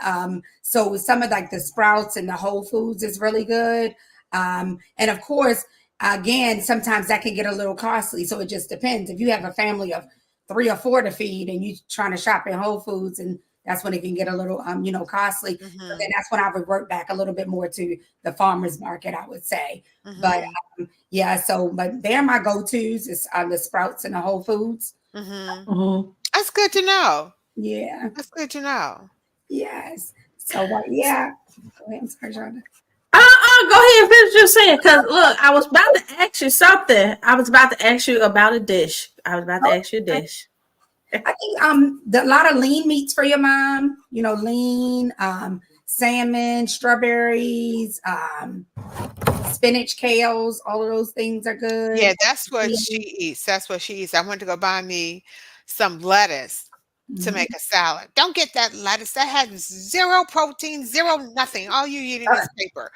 so some of like the Sprouts and the Whole Foods is really good. And of course, again, sometimes that can get a little costly. So it just depends. If you have a family of 3 or 4 to feed and you're trying to shop in Whole Foods, and that's when it can get a little costly. So then that's when I would work back a little bit more to the farmers market, I would say. But but they're my go-tos is the Sprouts and the Whole Foods. That's good to know. Yeah. That's good to know. Yes. So yeah. Go ahead. I'm sorry, Shonda. Go ahead and finish just saying, because look, I was about to ask you something. I was about to ask you about a dish. I think a lot of lean meats for your mom, lean, salmon, strawberries, spinach, kales, all of those things are good. Yeah, that's what she eats. I went to go buy me some lettuce to make a salad. Don't get that lettuce. That has 0 protein, 0 nothing. All you eating is paper.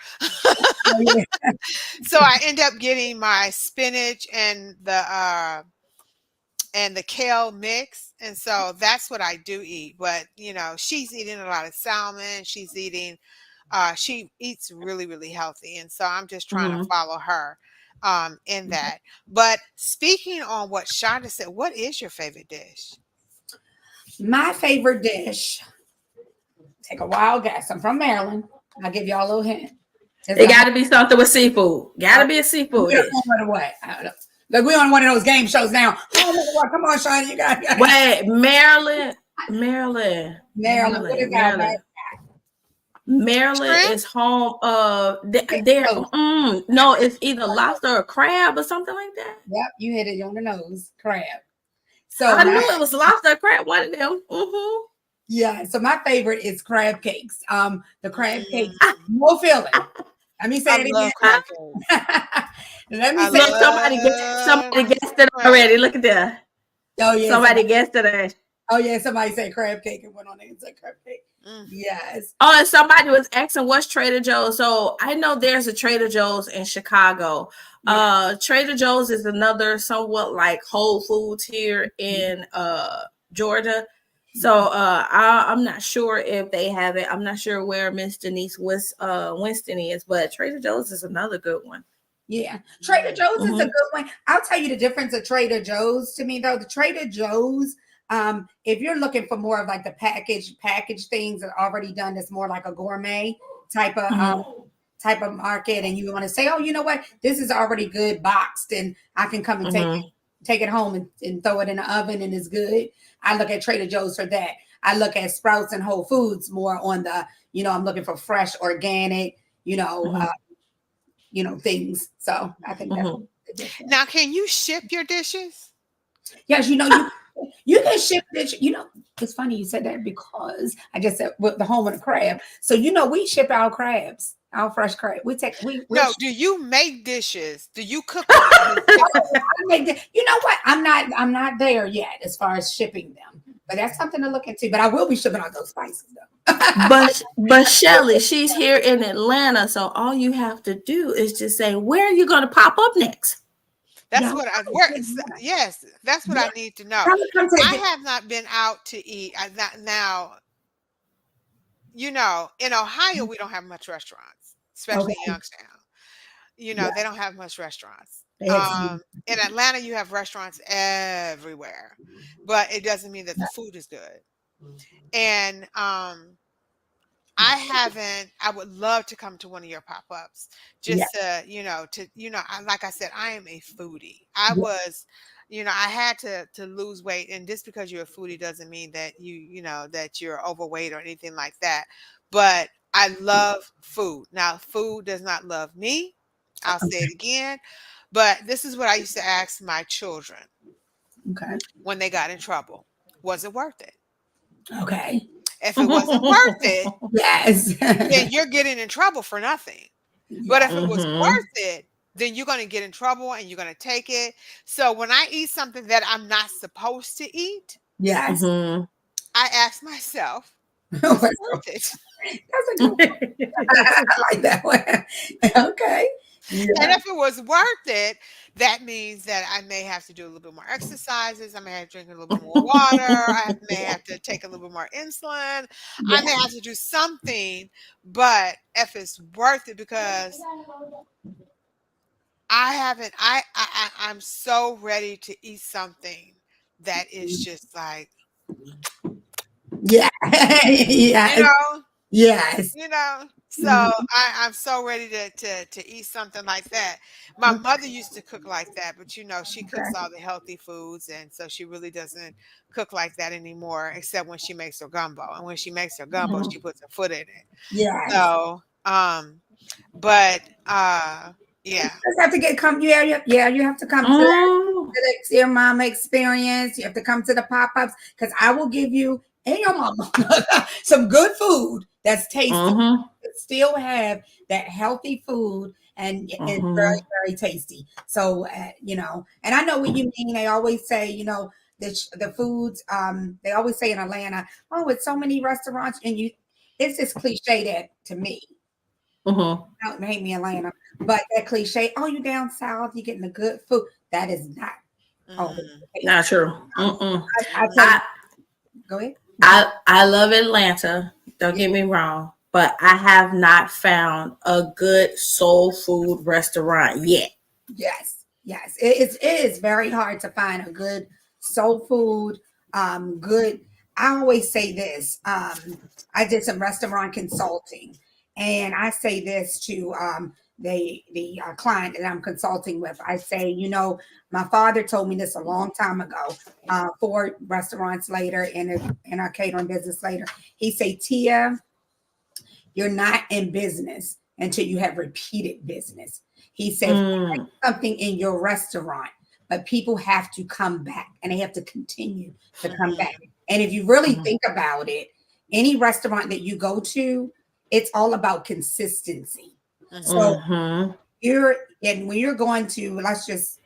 So I end up getting my spinach and the and the kale mix. And so that's what I do eat. But she's eating a lot of salmon. She eats really, really healthy. And so I'm just trying to Mm-hmm. follow her in that. But speaking on what Shonda said, what is your favorite dish? My favorite dish. Take a wild guess. I'm from Maryland. I'll give y'all a little hint. It's It a got to be something with seafood. Got to be a seafood we don't dish. know what. I don't know. Like we're on one of those game shows now. Oh my God, come on, Sean, you got it. Wait, Maryland, Maryland, Maryland. What is that? Maryland. Maryland Shrimp? is home of there. No, it's either lobster or crab or something like that. Yep, you hit it on the nose. Crab. So I knew it was lobster or crab. One of them. Mm-hmm. yeah, so my favorite is crab cakes. The crab cakes, Mm, no filling. Let me say I it love again. crab cakes. Let me I say Look, it. somebody love guessed it crab. already. Look at that. Oh yeah, Somebody guessed it. somebody said crab cake and went on there and said crab cake. Mm. Yes. Oh, and somebody was asking what's Trader Joe's. So I know there's a Trader Joe's in Chicago. Yeah. Trader Joe's is another somewhat like Whole Foods here in Georgia. So I'm not sure if they have it. I'm not sure where Miss Denise Winston is, but Trader Joe's is another good one. Yeah. Trader Joe's is a Mm-hmm. good one. I'll tell you the difference of Trader Joe's to me though. The Trader Joe's, if you're looking for more of like the package things that are already done, that's more like a gourmet type of market, and you want to say, oh, you know what, this is already good boxed, and I can come and take it home and throw it in the oven and it's good. I look at Trader Joe's for that. I look at Sprouts and Whole Foods more on the, I'm looking for fresh, organic, things. So I think that's the difference. Now, can you ship your dishes? Yes, you can ship it. It's funny you said that because I just said with the home of the crab. So we ship our crabs, our fresh crab. No, do you make dishes? Do you cook them? You know what? I'm not there yet as far as shipping them. But that's something to look into. But I will be shipping out those spices though. but Shelly, she's here in Atlanta, so all you have to do is just say, where are you going to pop up next? That's what yes, that's what I need to know. I have not been out to eat. Now, in Ohio, we don't have much restaurants, especially in Youngstown. They don't have much restaurants. In Atlanta, you have restaurants everywhere, but it doesn't mean that the food is good. And I would love to come to one of your pop-ups just like I said, I am a foodie. I was, I had to lose weight, and just because you're a foodie doesn't mean that that you're overweight or anything like that. But I love food. Now, food does not love me. I'll say it again. But this is what I used to ask my children when they got in trouble. Was it worth it? Okay. If it wasn't worth it, yes, then you're getting in trouble for nothing. But if it was worth it, then you're going to get in trouble and you're going to take it. So when I eat something that I'm not supposed to eat, I ask myself, was it worth it? That's a good one. I like that one. Okay. Yeah. And if it was worth it, that means that I may have to do a little bit more exercises. I may have to drink a little bit more water. I may have to take a little bit more insulin. I may have to do something, but if it's worth it, because I'm so ready to eat something that is just like, yeah. Yes. So I'm so ready to eat something like that. My mother used to cook like that, but she cooks all the healthy foods, and so she really doesn't cook like that anymore, except when she makes her gumbo. And when she makes her gumbo, she puts her foot in it. Yeah. So, but you just have to you have to come to your mama experience. You have to come to the pop-ups, because I will give you and your mama some good food that's tasty. Still have that healthy food and very, very tasty. So and I know what you mean. They always say, the foods, they always say in Atlanta, oh, it's so many restaurants, and it's this cliche that to me, don't hate me, Atlanta, but that cliche, oh, you down south, you're getting the good food. That is not Oh, Mm. Not true. Mm-mm. I tell you, I go ahead. I love Atlanta. Don't get me wrong, but I have not found a good soul food restaurant yet. Yes, yes. It is very hard to find a good soul food. Good. I always say this. I did some restaurant consulting, and I say this to the client that I'm consulting with. I say, my father told me this a long time ago. For restaurants later in our catering business later, he say, Tia, you're not in business until you have repeated business. He said, Mm, something in your restaurant, but people have to come back and they have to continue to come back. Mhm. And if you really mm, think about it, any restaurant that you go to, it's all about consistency. So Mhm. mm-hmm. you're and when you're going to, let's just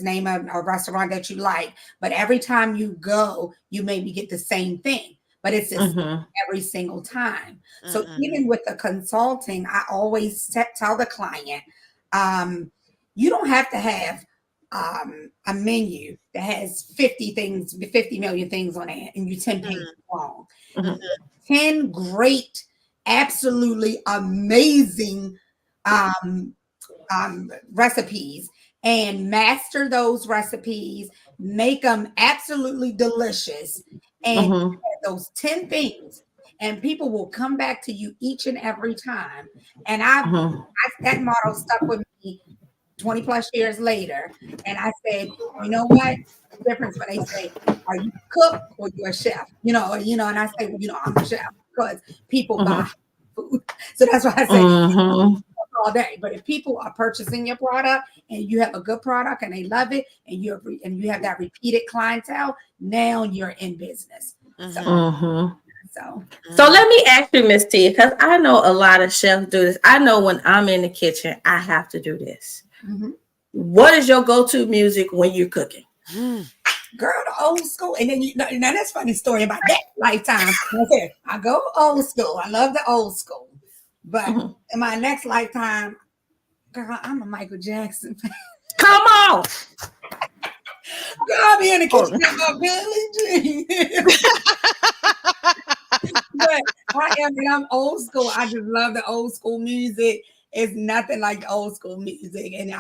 name a restaurant that you like, but every time you go, you maybe get the same thing, but it's the same Mm-hmm. every single time. So Mhm. even with the consulting, I always tell the client, um, you don't have to have a menu that has 50 things, 50 million things on it, and you 10 pages Mhm. long. Mm-hmm. 10 great, absolutely amazing um, recipes and master those recipes, make them absolutely delicious, and Mm-hmm. those 10 things. And people will come back to you each and every time. And Mm-hmm. that motto stuck with me 20 plus years later. And I said, you know what? The difference when they say, are you a cook or you're a chef? And I say, well, I'm a chef because people buy food. So that's why I say Mm-hmm. all day. But if people are purchasing your product and you have a good product and they love it and you have that repeated clientele, now you're in business. So Mhm. Mm-hmm. so So Mhm. let me ask you, Miss T, because I know a lot of chefs do this. I know when I'm in the kitchen, I have to do this. mhm. What is your go-to music when you're cooking? Mhm. Girl, the old school. And then now that's a funny story about that lifetime. Like I said, I go old school. I love the old school. But Mhm. in my next lifetime, girl, I'm a Michael Jackson fan. Come on. Girl, I'll be in the kitchen Oh. with my Billie Jean. But I'm old school. I just love the old school music. It's nothing like the old school music. And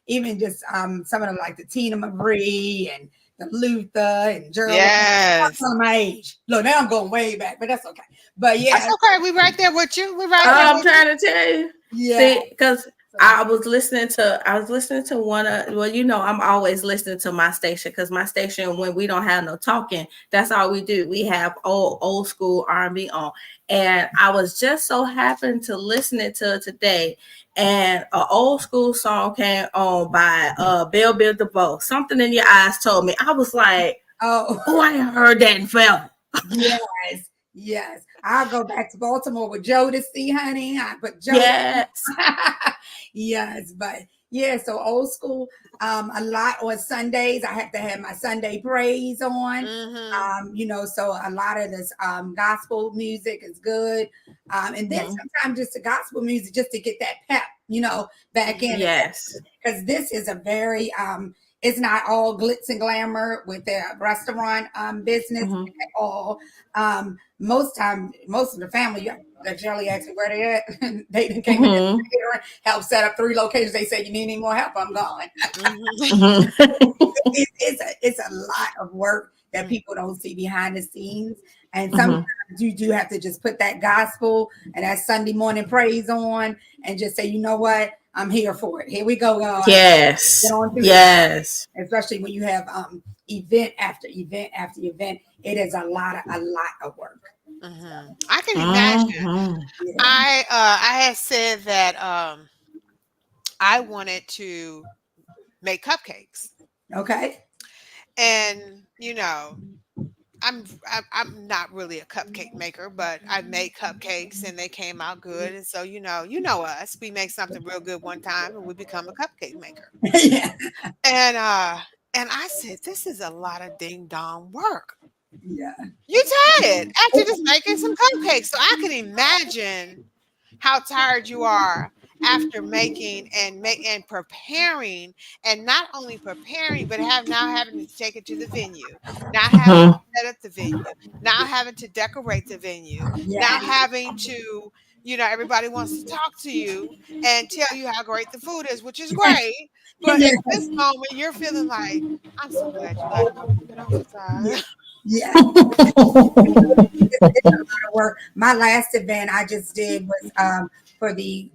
even just some of them like the Tina Marie and the Luther and Gerald. Yes. On my age. Look, now I'm going way back, but that's okay. But That's yeah, okay. We right there with you. We right there I'm with you. trying to tell you. yeah. See, because So I was listening to one of, well, I'm always listening to my station because my station, when we don't have no talking, that's all we do. We have old school R&B on. And I was just so happened to listening to it today, and an old school song came on by Bell Bill DeVoe. Something in your eyes told me. I was like, oh oh, I ain't heard that in forever. yes, yes. I'll go back to Baltimore with Jodeci, honey. I put Jodeci. Yes. Yes, but yeah, so old school. A lot on Sundays. I have to have my Sunday praise on. Mhm. So a lot of this gospel music is good. And then Mhm. sometimes just the gospel music just to get that pep, back in it. Yes. Because this is a very it's not all glitz and glamour with the restaurant business Mhm. at all. Most of the family that Jelly asked me where they at, they done came in Mhm. here, helped set up 3 locations. They said, you need any more help? I'm gone. Mhm. Mhm. It's a lot of work that Mhm. people don't see behind the scenes. And sometimes Mhm. you do have to just put that gospel and that Sunday morning praise on and just say, you know what? I'm here for it. Here we go, God. Get Yes. on through this. Yes. Especially when you have event after event after event. It is a lot of work. So Mhm. I can imagine. Mhm. yeah. I had said that I wanted to make cupcakes. Okay. And I'm not really a cupcake maker, but I've made cupcakes and they came out good. And so you know us. We make something real good one time and we become a cupcake maker. yeah. And I said, this is a lot of ding dong work. Yeah. You tired after just making some cupcakes. So I can imagine how tired you are after making and preparing, and not only preparing, but now having to take it to the venue, now having to set up the venue, now having to decorate the venue, now Yeah. having to, everybody wants to talk to you and tell you how great the food is, which is great. But at this Yes. moment, you're feeling like, I'm so glad you like my food. I'm so Yeah. tired. Yeah. It's a lot of work. My last event I just did was for the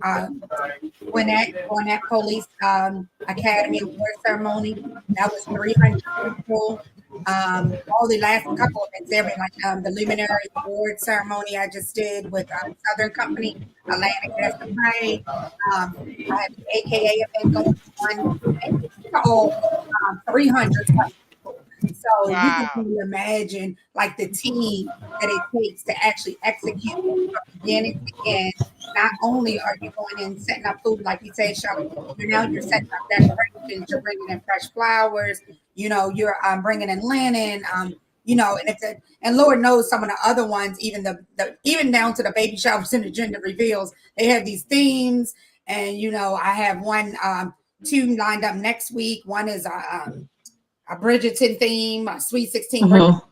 Gwinnett Police Academy Award Ceremony. That was 300 people. All the last couple of events, the Luminary Award Ceremony I just did with Southern Company, Atlantic Gas Supply. I had the AKA event going on. All 300 people. So you can Wow. only imagine like the team that it takes to actually execute from beginning to end. Not only are you going in setting up food, like you say, Shelly, you're setting up decorations, you're bringing in fresh flowers, you're bringing in linen, and Lord knows some of the other ones, even even down to the baby showers and the gender reveals, they have these themes. And I have two lined up next week. One is a Bridgerton theme, a Sweet 16 Bridgerton.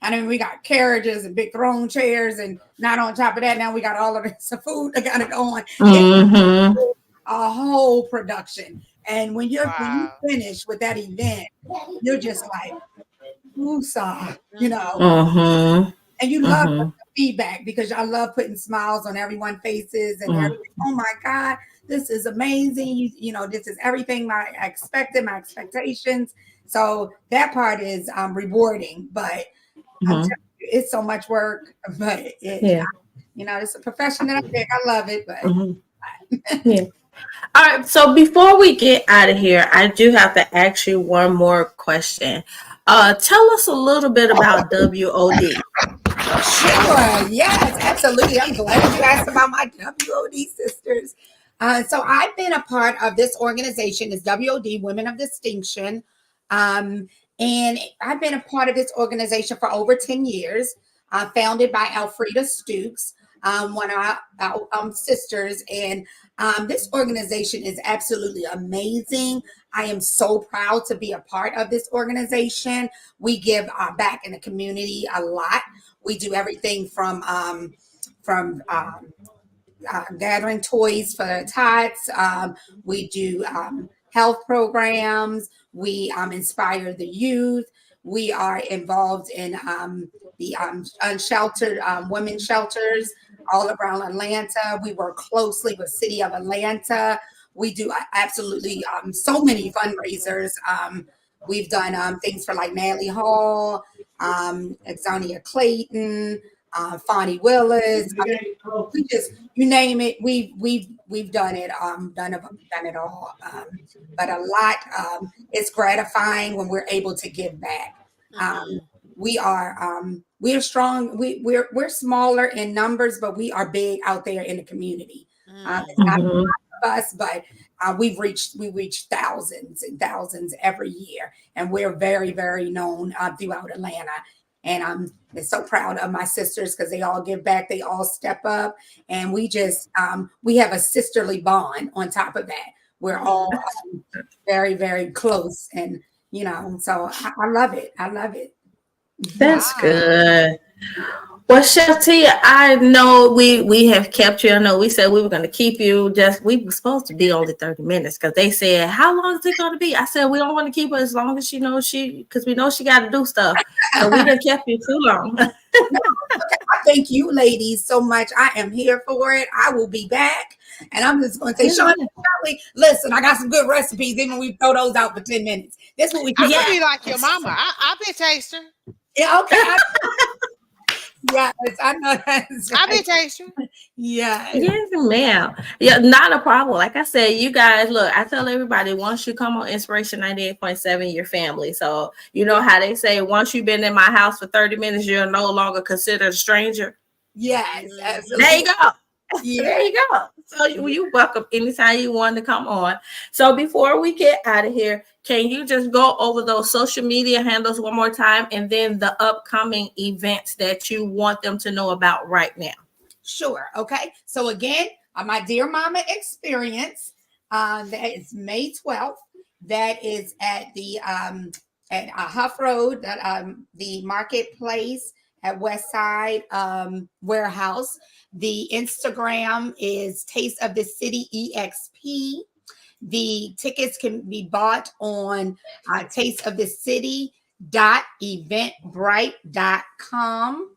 And then we got carriages and big throne chairs. And not on top of that, now we got all of this food that got to go on. It's a whole production. And when you Wow. finish with that event, you're just like, woosah, and you love the feedback because I love putting smiles on everyone's faces and everything. Oh my God, this is amazing. This is everything I expected, my expectations. So that part is rewarding, but I'm telling you, it's so much work. But it's a profession that I pick. I love it, but Yeah. All right. So before we get out of here, I do have to ask you one more question. Tell us a little bit about WOD. sure. Yes, absolutely. I'm glad you asked about my WOD sisters. So I've been a part of this organization, is WOD, Women of Distinction. And I've been a part of this organization for over 10 years, founded by Elfrida Stooks, one of our sisters. And this organization is absolutely amazing. I am so proud to be a part of this organization. We give back in the community a lot. We do everything from gathering toys for the tots. We do health programs. We inspire the youth. We are involved in the unsheltered women's shelters all around Atlanta. We work closely with City of Atlanta. We do absolutely so many fundraisers. We've done things for like Natalie Hall, Exonia Clayton, Fonnie Willis. We just, you name it, we've done it. Done it all. But a lot. It's gratifying when we're able to give back. We are strong. We're smaller in numbers, but we are big out there in the community. It's not us, but we reach thousands and thousands every year, and we're very, very known throughout Atlanta. And I'm so proud of my sisters because they all give back, they all step up, and we have a sisterly bond. On top of that, we're all very, very close, and so I love it. I love it. That's Wow. good. Well, Chef T, I know we have kept you. I know we said we were going to keep you. We were supposed to be only 30 minutes because they said, how long is it going to be? I said, we don't want to keep her as long as because we know she got to do stuff. So we didn't kept you too long. I thank you, ladies, so much. I am here for it. I will be back. And I'm just going to say, Sean, listen, I got some good recipes, even when we throw those out for 10 minutes. That's what we I'm do. gonna be like your mama. I'll be a taster. Yeah, okay. Yes, I know that's I'll be a right. taster. Yes. Yes, ma'am. Yeah, not a problem. Like I said, you guys, look, I tell everybody, once you come on Inspiration 98.7, your family. So you know how they say, once you've been in my house for 30 minutes, you're no longer considered a stranger. Yes, There you absolutely. go. There Yeah. you go. So you're welcome anytime you want to come on. So before we get out of here, can you just go over those social media handles one more time and then the upcoming events that you want them to know about right now? Sure. Okay. So again, my Dear Mama experience. That is May 12th. That is at the at Huff Road, the marketplace at West Side Warehouse. The Instagram is Taste of the City EXP. The tickets can be bought on tasteofthecity.eventbrite.com.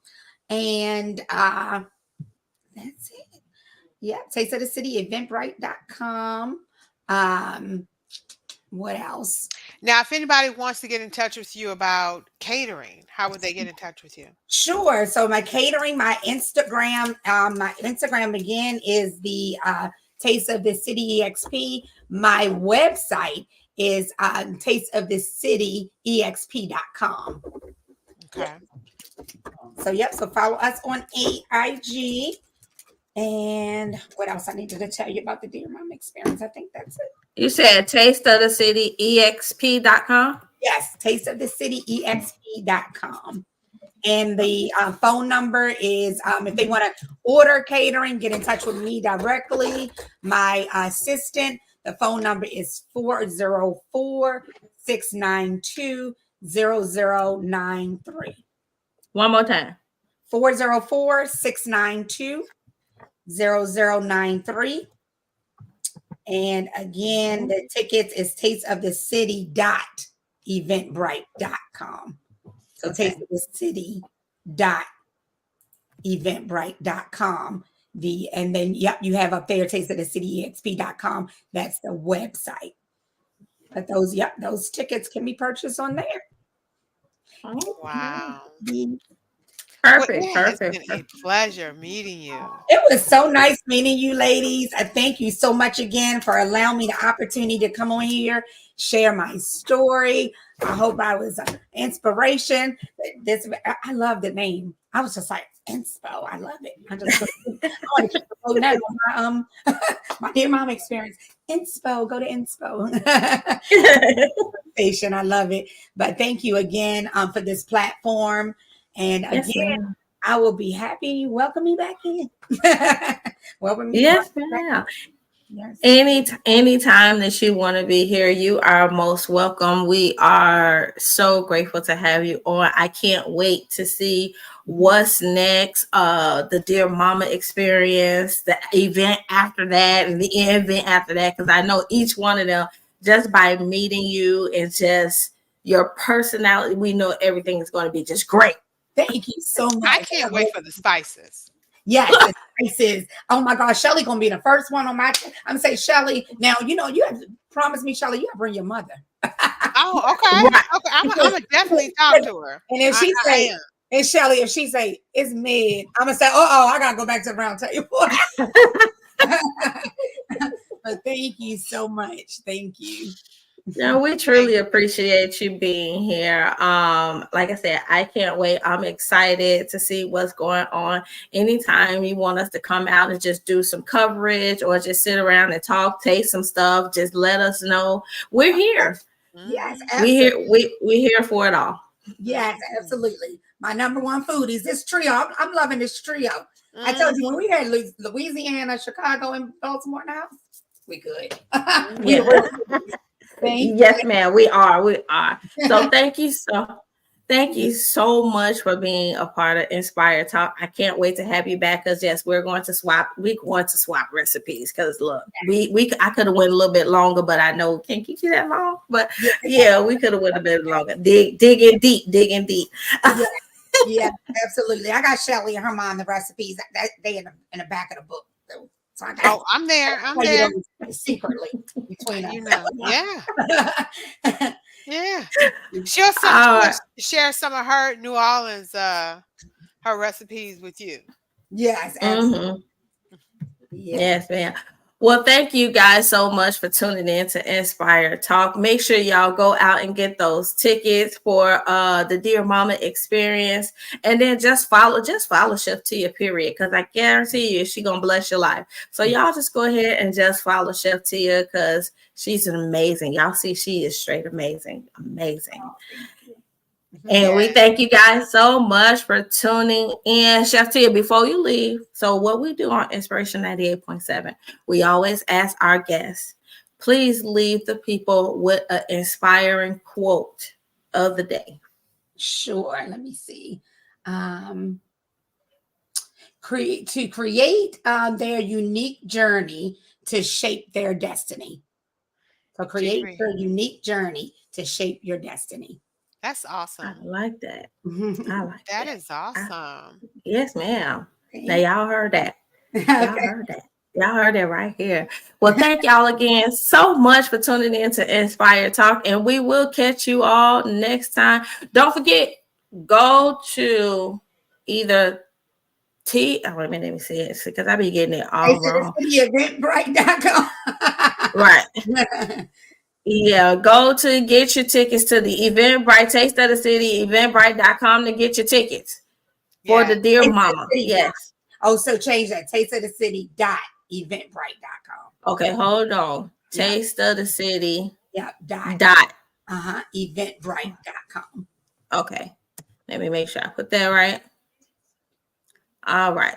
And that's it. Yeah, Taste of the City, eventbrite.com. What else? Now, if anybody wants to get in touch with you about catering, how would they get in touch with you? Sure. So my catering, my Instagram again is the Taste of the City EXP. My website is tasteofthecityexp.com. Okay. So yep. So follow us on AIG. And what else I needed to tell you about the Dear Mom experience? I think that's it. You said tasteofthecityexp.com? Yes, tasteofthecityexp.com. And the phone number is if they want to order catering, get in touch with me directly. My assistant, the phone number is 404-692-0093. One more time. 404-692-0093. And again, the tickets is tasteofthecity.eventbrite.com. So tasteofthecity.eventbrite.com. And then yep, you have up there tasteofthecityexp.com. That's the website. But those tickets can be purchased on there. Wow. Perfect. Well, it has been a pleasure meeting you. It was so nice meeting you, ladies. I thank you so much again for allowing me the opportunity to come on here, share my story. I hope I was an inspiration. I love the name. I was just like, Inspo. I love it. I want to keep promoting that on my my Dear Mom experience. Inspo. Go to Inspo. I love it. But thank you again for this platform. And again, I will be happy you welcome me back in. Welcome me. Yes, ma'am. Yes. Anytime that you want to be here, you are most welcome. We are so grateful to have you on. I can't wait to see what's next. The Dear Mama experience, the event after that, and the event after that, because I know each one of them, just by meeting you and just your personality, we know everything is going to be just great. Thank you so much. I can't wait for the spices. Yes, the spices. Oh my gosh, Shelly gonna be the first one on my. I'm gonna say, Shelly. Now you have to promise me, Shelly, you gotta bring your mother. Oh, okay. Right. Okay, I'm gonna definitely talk to her. And if she say, and Shelly, if she say it's mid, I'm gonna say, I gotta go back to the round table. But thank you so much. Thank you. No, we truly appreciate you being here. Like I said, I can't wait. I'm excited to see what's going on. Anytime you want us to come out and just do some coverage or just sit around and talk, taste some stuff, just let us know. We're here. Yes, absolutely. We're here for it all. Yes, absolutely. My number one food is this trio. I'm loving this trio. I told you when we had Louisiana, Chicago, and Baltimore now, we good. Yes, ma'am. We are. So thank you so much for being a part of Inspire Talk. I can't wait to have you back because yes, we're going to swap recipes. Because look, I could have went a little bit longer, but I know can't keep you that long. But yeah, we could have went a bit longer. Digging deep. Yeah, absolutely. I got Shelly and her mom the recipes. They in the back of the book. So I'm there. Secretly between us. Yeah. Yeah. She'll share some of her New Orleans her recipes with you. Yes, absolutely. Yes, ma'am. Well, thank you guys so much for tuning in to Inspire Talk. Make sure y'all go out and get those tickets for the Dear Mama experience. And then just follow Chef Tia, period. Because I guarantee you she's gonna bless your life. So y'all just go ahead and just follow Chef Tia because she's amazing. Y'all see she is straight amazing. Amazing. And we Yes. thank you guys so much for tuning in. Chef Tia, before you leave, so what we do on Inspiration 98.7, we always ask our guests, please leave the people with an inspiring quote of the day. Sure. Let me see. Um, create their unique journey to shape their destiny. So create Degree. your unique journey to shape your destiny. That's I awesome. like that. I like That that. is awesome. Yes, ma'am. Now, Okay. y'all heard that. Y'all Okay. heard that. Y'all heard that right here. Well, thank y'all again so much for tuning in to Inspire Talk, and we will catch you all next time. Don't forget, go to either wait a minute, let me see it because I be getting it They all said it's wrong. to the eventbrite.com. Right. Yeah, go to get your tickets to the Eventbrite, Taste of the City, eventbrite.com to get your tickets for the Yes. Dear Taste of the Mama. City dot. Yes. Oh, so change that. Taste of the City dot eventbrite.com. Okay, hold on. Yeah. Taste of the City Yeah. Dot. dot. Eventbrite.com. Okay. Let me make sure I put that right. All right.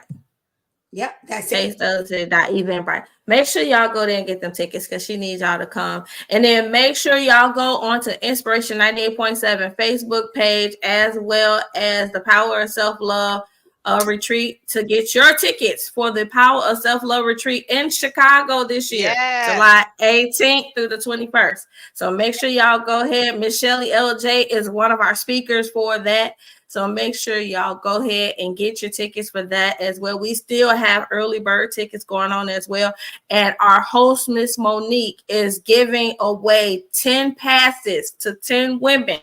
Yep. That's it. Taste of the City dot Eventbrite. Make sure y'all go there and get them tickets because she needs y'all to come. And then make sure y'all go on to Inspiration 98.7 Facebook page as well as the Power of Self-Love retreat to get your tickets for the Power of Self-Love retreat in Chicago this year, Yes. July 18th through the 21st. So make sure y'all go ahead. Miss Shelly LJ is one of our speakers for that. So make sure y'all go ahead and get your tickets for that as well. We still have early bird tickets going on as well. And our host, Miss Monique, is giving away 10 passes to 10 women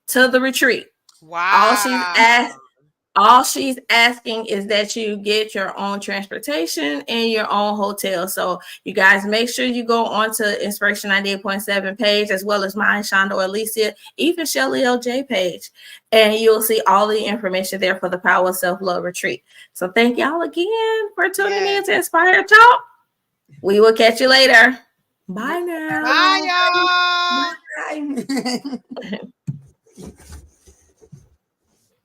to the retreat. All she's Wow. asked all she's asking is that you get your own transportation and your own hotel. So you guys make sure you go onto Inspiration 98.7 page as well as mine, Shonda or Alicia, even Shelly LJ page. And you'll see all the information there for the Power of Self-Love Retreat. So thank y'all again for tuning in Yes. to Inspire Talk. We will catch you later. Bye Bye, now. y'all. Bye.